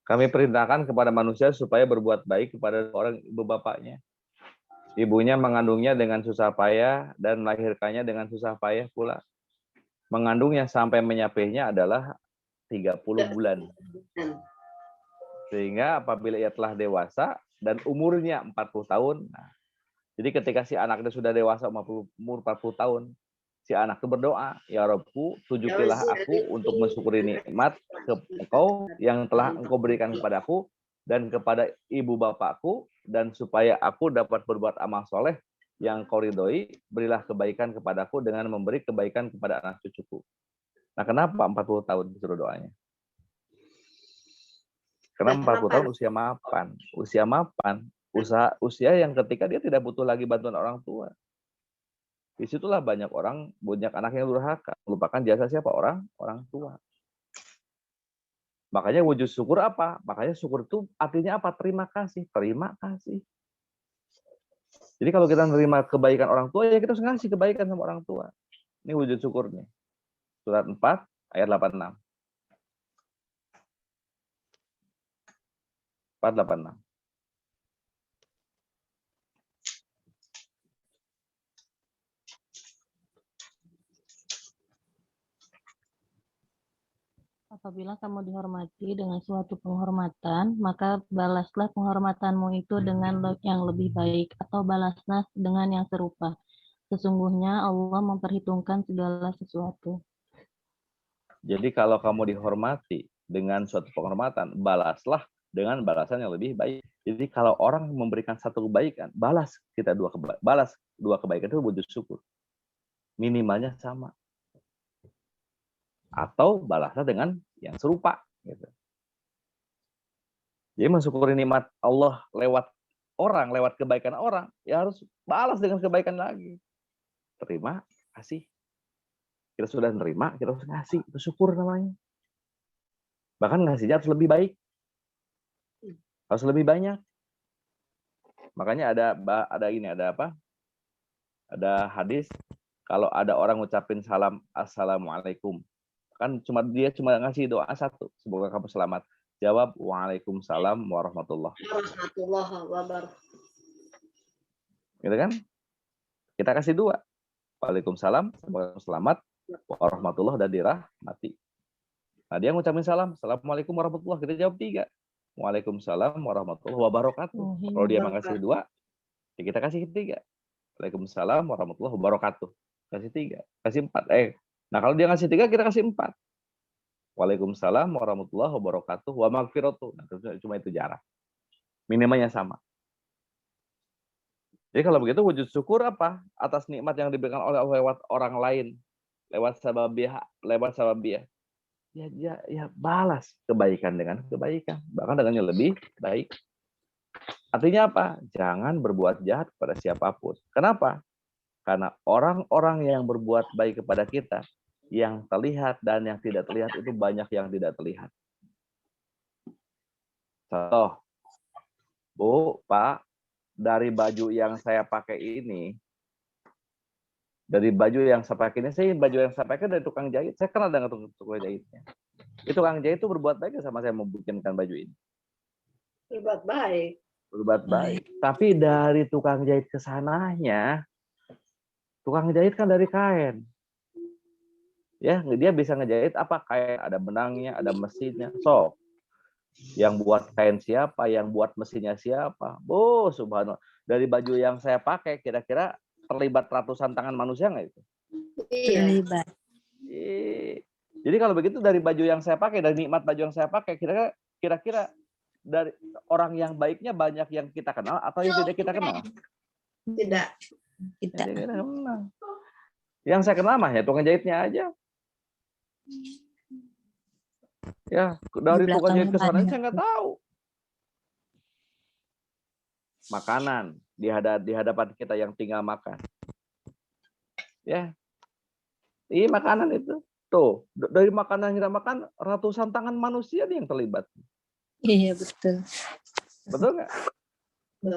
kami perintahkan kepada manusia supaya berbuat baik kepada orang ibu bapaknya. Ibunya mengandungnya dengan susah payah dan melahirkannya dengan susah payah pula. Mengandungnya sampai menyapihnya adalah 30 bulan. Sehingga apabila ia telah dewasa dan umurnya 40 tahun, nah, jadi ketika si anak itu sudah dewasa umur 40 tahun, si anak itu berdoa, ya Robku, tunjukilah aku untuk mensyukuri nikmat Engkau yang telah Engkau berikan kepadaku dan kepada ibu bapakku, dan supaya aku dapat berbuat amal soleh yang Kau ridhoi, berilah kebaikan kepadaku dengan memberi kebaikan kepada anak cucuku. Nah, kenapa 40 tahun disuruh doanya? Karena 40 tahun usia mapan. Usia mapan, usia yang ketika dia tidak butuh lagi bantuan orang tua. Disitulah banyak anak yang durhaka, melupakan jasa siapa? Orang tua. Makanya wujud syukur apa? Makanya syukur itu artinya apa? Terima kasih. Terima kasih. Jadi kalau kita menerima kebaikan orang tua, ya kita harus ngasih kebaikan sama orang tua. Ini wujud syukurnya. Surat 4 ayat 86. 486. Apabila kamu dihormati dengan suatu penghormatan, maka balaslah penghormatanmu itu dengan yang lebih baik, atau balaslah dengan yang serupa. Sesungguhnya Allah memperhitungkan segala sesuatu. Jadi kalau kamu dihormati dengan suatu penghormatan, balaslah dengan balasan yang lebih baik. Jadi kalau orang memberikan satu kebaikan, balas dua kebaikan itu wujud syukur. Minimalnya sama. Atau balaslah dengan yang serupa. Gitu. Jadi mensyukuri nikmat Allah lewat kebaikan orang, ya harus balas dengan kebaikan lagi. Terima kasih. Kita sudah nerima, kita harus ngasih. Itu syukur namanya. Bahkan ngasihnya harus lebih baik. Harus lebih banyak. Makanya ada apa? Ada hadis, kalau ada orang ngucapin salam assalamualaikum, kan dia cuma ngasih doa satu, semoga kamu selamat. Jawab waalaikumsalam warahmatullahi wabarakatuh. Gitu kan? Kita kasih dua. Waalaikumsalam, semoga kamu selamat, warahmatullahi dan dirahmati. Nah, dia ngucapin salam, assalamualaikum warahmatullahi, kita jawab 3. Waalaikumsalam warahmatullahi wabarakatuh. Kalau dia ngasih 2, ya kita kasih 3. Waalaikumsalam warahmatullahi wabarakatuh. Kasih 3, kasih 4. Nah kalau dia ngasih 3, kita kasih 4. Waalaikumsalam warahmatullahi wabarakatuh wa maghfiratuh. Nah, cuma itu jarak. Minimalnya sama. Jadi kalau begitu wujud syukur apa? Atas nikmat yang diberikan oleh Allah lewat orang lain, lewat sababiah. Ya balas kebaikan dengan kebaikan, bahkan dengan yang lebih baik. Artinya apa? Jangan berbuat jahat kepada siapapun. Kenapa? Karena orang-orang yang berbuat baik kepada kita, yang terlihat dan yang tidak terlihat itu banyak yang tidak terlihat. Contoh, Bu, Pak, dari baju yang saya pakai ini, baju yang saya pakai dari tukang jahit. Saya kenal dengan tukang jahitnya. Itu tukang jahit itu berbuat baik sama saya membuatkan baju ini. Berbuat baik. Berbuat baik. Tapi dari tukang jahit ke sananya, tukang jahit kan dari kain. Ya, dia bisa ngejahit apa? Kain, ada benangnya, ada mesinnya. So, yang buat kain siapa, yang buat mesinnya siapa? Oh, subhanallah. Dari baju yang saya pakai, kira-kira terlibat ratusan tangan manusia nggak itu? Iya. Terlibat. Jadi kalau begitu dari baju yang saya pakai, dari nikmat baju yang saya pakai, kira-kira dari orang yang baiknya banyak yang kita kenal atau yang tidak kita kenal? Tidak. Kita. Yang saya kenal mah ya tukang jahitnya aja. Ya, dari tukang jahit ke sana saya nggak tahu. Makanan di hadapan kita yang tinggal makan. Ya. Iya, makanan itu. Tuh, dari makanan yang kita makan, ratusan tangan manusia yang terlibat. Iya, betul. Betul nggak?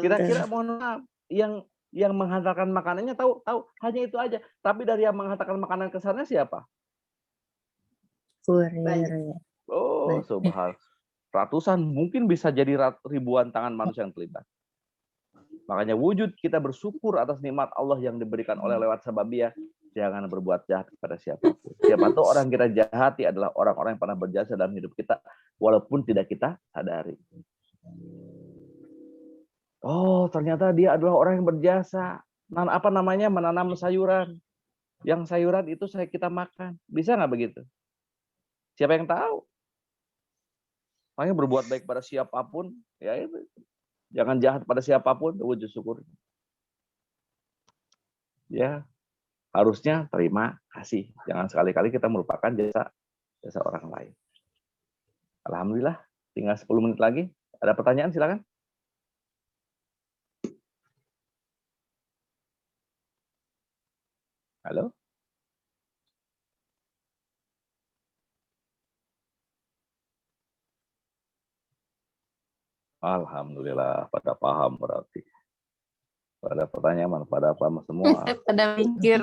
Kira-kira mohon maaf, yang menghantarkan makanannya tahu hanya itu aja. Tapi dari yang menghantarkan makanan ke sana siapa? Kurir. Oh, subhanallah. Ratusan, mungkin bisa jadi ribuan tangan manusia yang terlibat. Makanya wujud kita bersyukur atas nikmat Allah yang diberikan oleh lewat sababiyah. Jangan berbuat jahat kepada siapapun. Siapa tahu orang kita jahati adalah orang-orang yang pernah berjasa dalam hidup kita, walaupun tidak kita sadari. Oh, ternyata dia adalah orang yang berjasa. Apa namanya? Menanam sayuran. Yang sayuran itu kita makan. Bisa nggak begitu? Siapa yang tahu? Makanya berbuat baik pada siapapun, ya itu. Jangan jahat pada siapapun, wujud syukur. Ya, harusnya terima kasih. Jangan sekali-kali kita merupakan jasa orang lain. Alhamdulillah, tinggal 10 menit lagi. Ada pertanyaan, silakan. Halo? Alhamdulillah, pada paham berarti. Pada pertanyaan, pada apa semua. Pada mikir.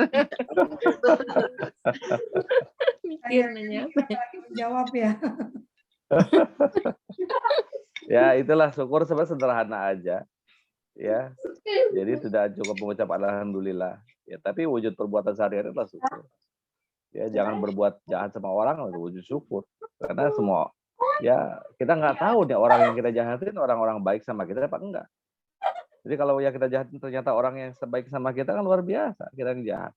Mikir nanya. Menjawab ya. Ya, itulah syukur sebenarnya sederhana aja. Ya. Jadi tidak cukup mengucap alhamdulillah. Ya, tapi wujud perbuatan sehari-hari adalah syukur. Ya, jangan berbuat jahat sama orang wujud syukur. Karena semua ya kita nggak tahu nih orang yang kita jahatin orang-orang baik sama kita apa enggak. Jadi kalau yang kita jahatin ternyata orang yang sebaik sama kita kan luar biasa kita yang jahat.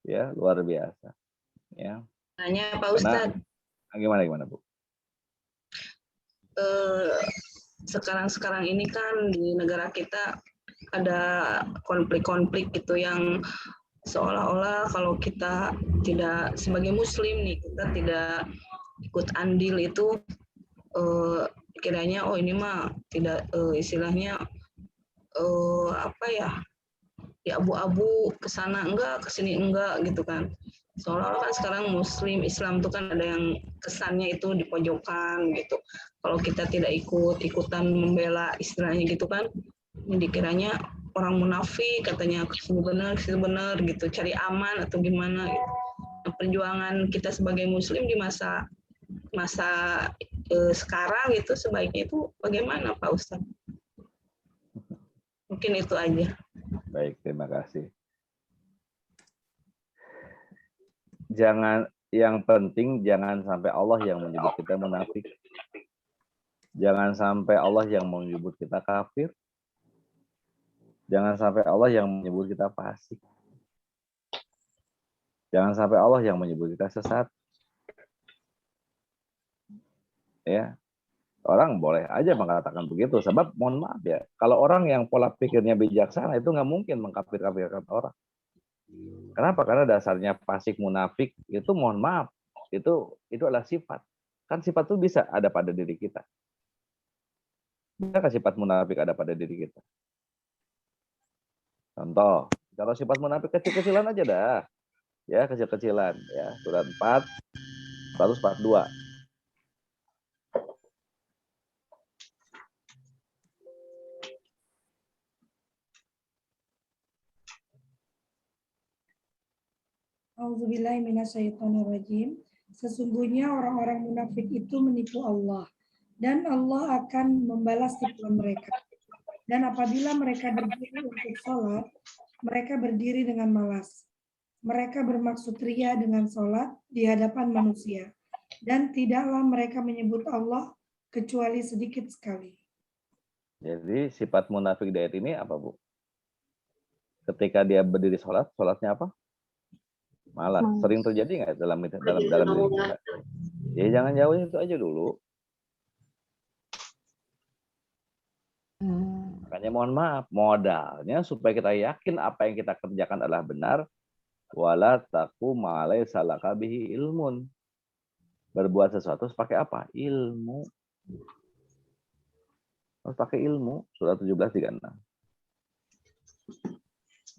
Ya, luar biasa. Ya. Tanya Pak Ustadz. Gimana Bu? Sekarang ini kan di negara kita ada konflik-konflik gitu yang seolah-olah kalau kita tidak sebagai muslim nih, kita tidak ikut andil itu kiranya ini mah tidak istilahnya ya abu-abu, kesana enggak, kesini enggak gitu kan. Seolah-olah kan sekarang muslim Islam itu kan ada yang kesannya itu di pojokan gitu. Kalau kita tidak ikutan membela istilahnya gitu kan, ini dikiranya orang munafik, katanya kesini benar gitu, cari aman atau gimana gitu. Nah, perjuangan kita sebagai muslim di masa sekarang itu sebaiknya itu bagaimana Pak Ustadz? Mungkin itu aja. Baik, terima kasih. Yang penting jangan sampai Allah yang menyebut kita munafik. Jangan sampai Allah yang menyebut kita kafir. Jangan sampai Allah yang menyebut kita fasik. Jangan sampai Allah yang menyebut kita sesat. Ya. Orang boleh aja mengatakan begitu, sebab mohon maaf ya, kalau orang yang pola pikirnya bijaksana itu nggak mungkin mengkafir-kafirkan orang. Kenapa? Karena dasarnya fasik munafik itu mohon maaf, itu adalah sifat. Kan sifat itu bisa ada pada diri kita. Bisakah sifat munafik ada pada diri kita? Contoh, kalau sifat munafik kecil-kecilan aja dah. Ya, kecil-kecilan ya. Surat 4 142. Auzubillahiminasyaitonirrajim. Sesungguhnya orang-orang munafik itu menipu Allah, dan Allah akan membalas tipuan mereka. Dan apabila mereka berdiri untuk sholat, mereka berdiri dengan malas. Mereka bermaksud ria dengan sholat di hadapan manusia, dan tidaklah mereka menyebut Allah kecuali sedikit sekali. Jadi sifat munafik di ayat ini apa, Bu? Ketika dia berdiri sholat, sholatnya apa? Malas. Sering terjadi nggak dalam diri kita? Ya jangan jauhin itu aja dulu. Makanya mohon maaf, modalnya supaya kita yakin apa yang kita kerjakan adalah benar. Wala taku malai salakabihi ilmun. Berbuat sesuatu harus pakai apa? Ilmu. Harus pakai ilmu. Surah 17:36.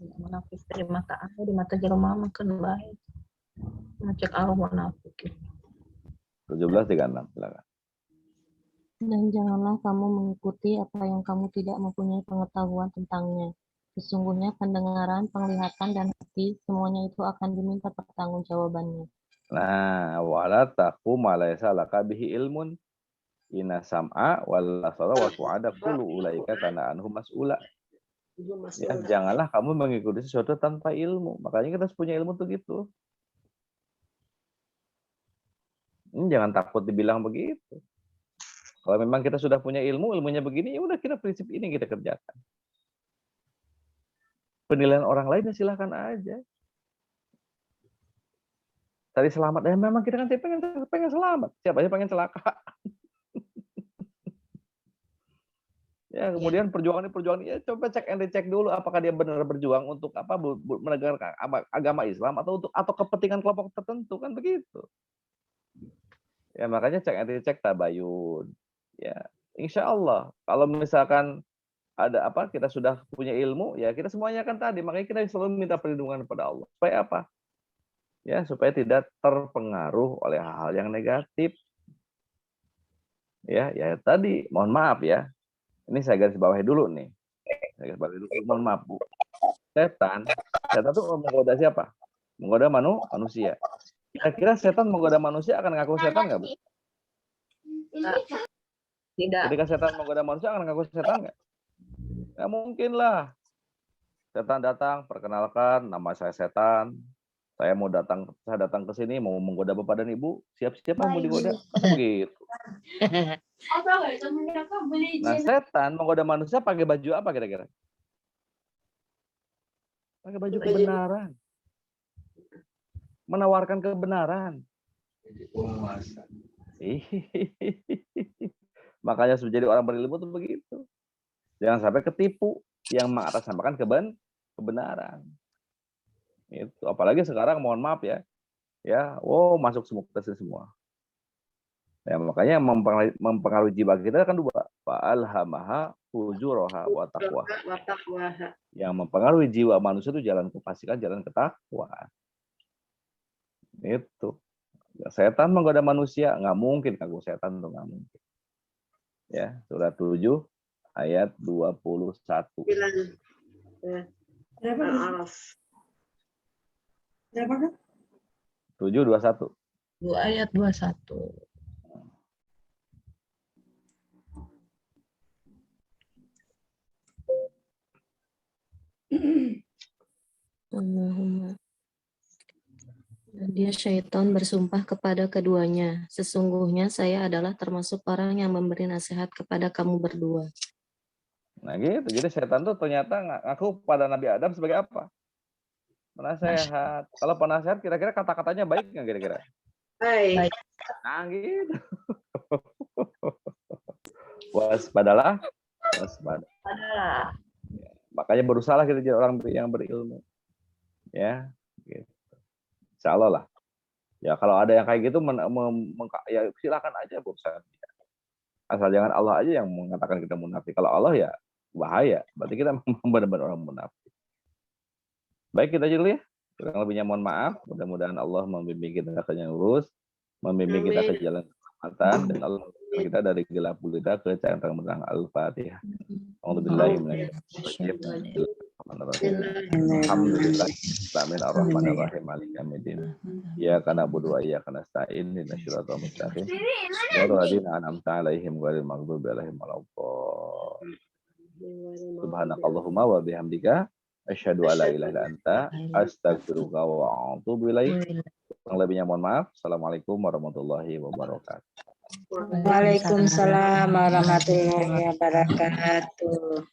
Munafik terima kasih di mata jelema makan baik. Ngecek Allah munafik. 17:36 silakan. Dan janganlah kamu mengikuti apa yang kamu tidak mempunyai pengetahuan tentangnya. Sesungguhnya pendengaran, penglihatan, dan hati, semuanya itu akan diminta pertanggungjawabannya. Nah, wala taqu ma laysa laka bihi ilmun. Inna sam'a wal basara wal fu'ada kullu ulaika kana anhu mas'ula. Ya, janganlah kamu mengikuti sesuatu tanpa ilmu. Makanya kita harus punya ilmu tuh gitu. Jangan takut dibilang begitu. Kalau memang kita sudah punya ilmu, ilmunya begini, ya udah kita prinsip ini kita kerjakan. Penilaian orang lain ya silahkan aja. Tadi selamat, ya memang kita kan pengen selamat. Siapa aja pengen celaka. Ya, kemudian perjuangan ya coba cek and recheck dulu apakah dia benar berjuang untuk apa menegakkan agama Islam atau kepentingan kelompok tertentu kan begitu. Ya makanya cek and recheck tabayun. Ya, insya Allah kalau misalkan ada apa kita sudah punya ilmu ya kita semuanya kan tadi makanya kita selalu minta perlindungan kepada Allah supaya apa? Ya supaya tidak terpengaruh oleh hal-hal yang negatif. Ya tadi mohon maaf ya. Ini saya garis bawahi dulu nih. Saya garis bawahi dulu. Mohon maaf, Bu. Setan itu menggoda siapa? Menggoda manusia. Kira-kira setan menggoda manusia akan ngaku setan nggak, Bu? Tidak. Ketika setan menggoda manusia akan ngaku setan nggak? Nggak mungkin lah. Setan datang, perkenalkan, nama saya Setan. Saya datang ke sini mau menggoda Bapak dan Ibu. Siap-siap mau digoda. Kan begitu. Nah, setan menggoda manusia pakai baju apa kira-kira? Pakai baju kebenaran. Menawarkan kebenaran. Makanya harus menjadi orang berilmu itu begitu. Jangan sampai ketipu yang mengatasnamakan kebenaran. Itu apalagi sekarang mohon maaf ya. Ya, masuk semua ke sini semua. Ya, makanya mempengaruhi jiwa kita kan dua. Fa'alhamaha fujuraha wa taqwaha. Yang mempengaruhi jiwa manusia itu jalan kefasikan, jalan ketakwaan. Itu. Setan menggoda manusia, nggak mungkin ngaku setan itu nggak mungkin. Ya, surah 7 ayat 21. Berapa? Berapa kan? 7:21. 2 ayat 21. Allahumma. Dan dia syaitan bersumpah kepada keduanya, sesungguhnya saya adalah termasuk orang yang memberi nasihat kepada kamu berdua. Nah gitu, jadi setan tuh ternyata ngaku pada Nabi Adam sebagai apa? Penasehat. Kalau penasehat kira-kira kata-katanya baik nggak kira-kira? Baik. Nah gitu. Waspadalah. Makanya berusahalah kita jadi orang yang berilmu. Ya, gitu. Insya Allah lah. Ya kalau ada yang kayak gitu, ya silakan aja berusaha. Asal jangan Allah aja yang mengatakan kita munafik. Kalau Allah ya bahaya. Berarti kita benar-benar orang munafik. Baik kita aja dulu ya. Kurang lebihnya mohon maaf. Mudah-mudahan Allah membimbing kita ke jalan lurus, membimbing kita ke jalan keselamatan, dan Allah membimbing kita dari gelap gulita ke cahaya terang benderang. Al-Fatihah. A'udzubillahi minasyaitonir rajim. Alhamdulillah. Bismillahirrahmanirrahim. Maliki yaumiddin. Iyyaka na'budu wa iyyaka nasta'in. Ihdinas siratal mustaqim. Shiratal ladzina an'amta 'alaihim ghairil maghdubi 'alaihim waladdallin. Subhanakallahumma wa bihamdika asyhadu an la ilaha illa anta astaghfiruka wa atubu ilaik. Kurang lebihnya mohon maaf. Assalamualaikum warahmatullahi wabarakatuh. Waalaikumsalam warahmatullahi wabarakatuh.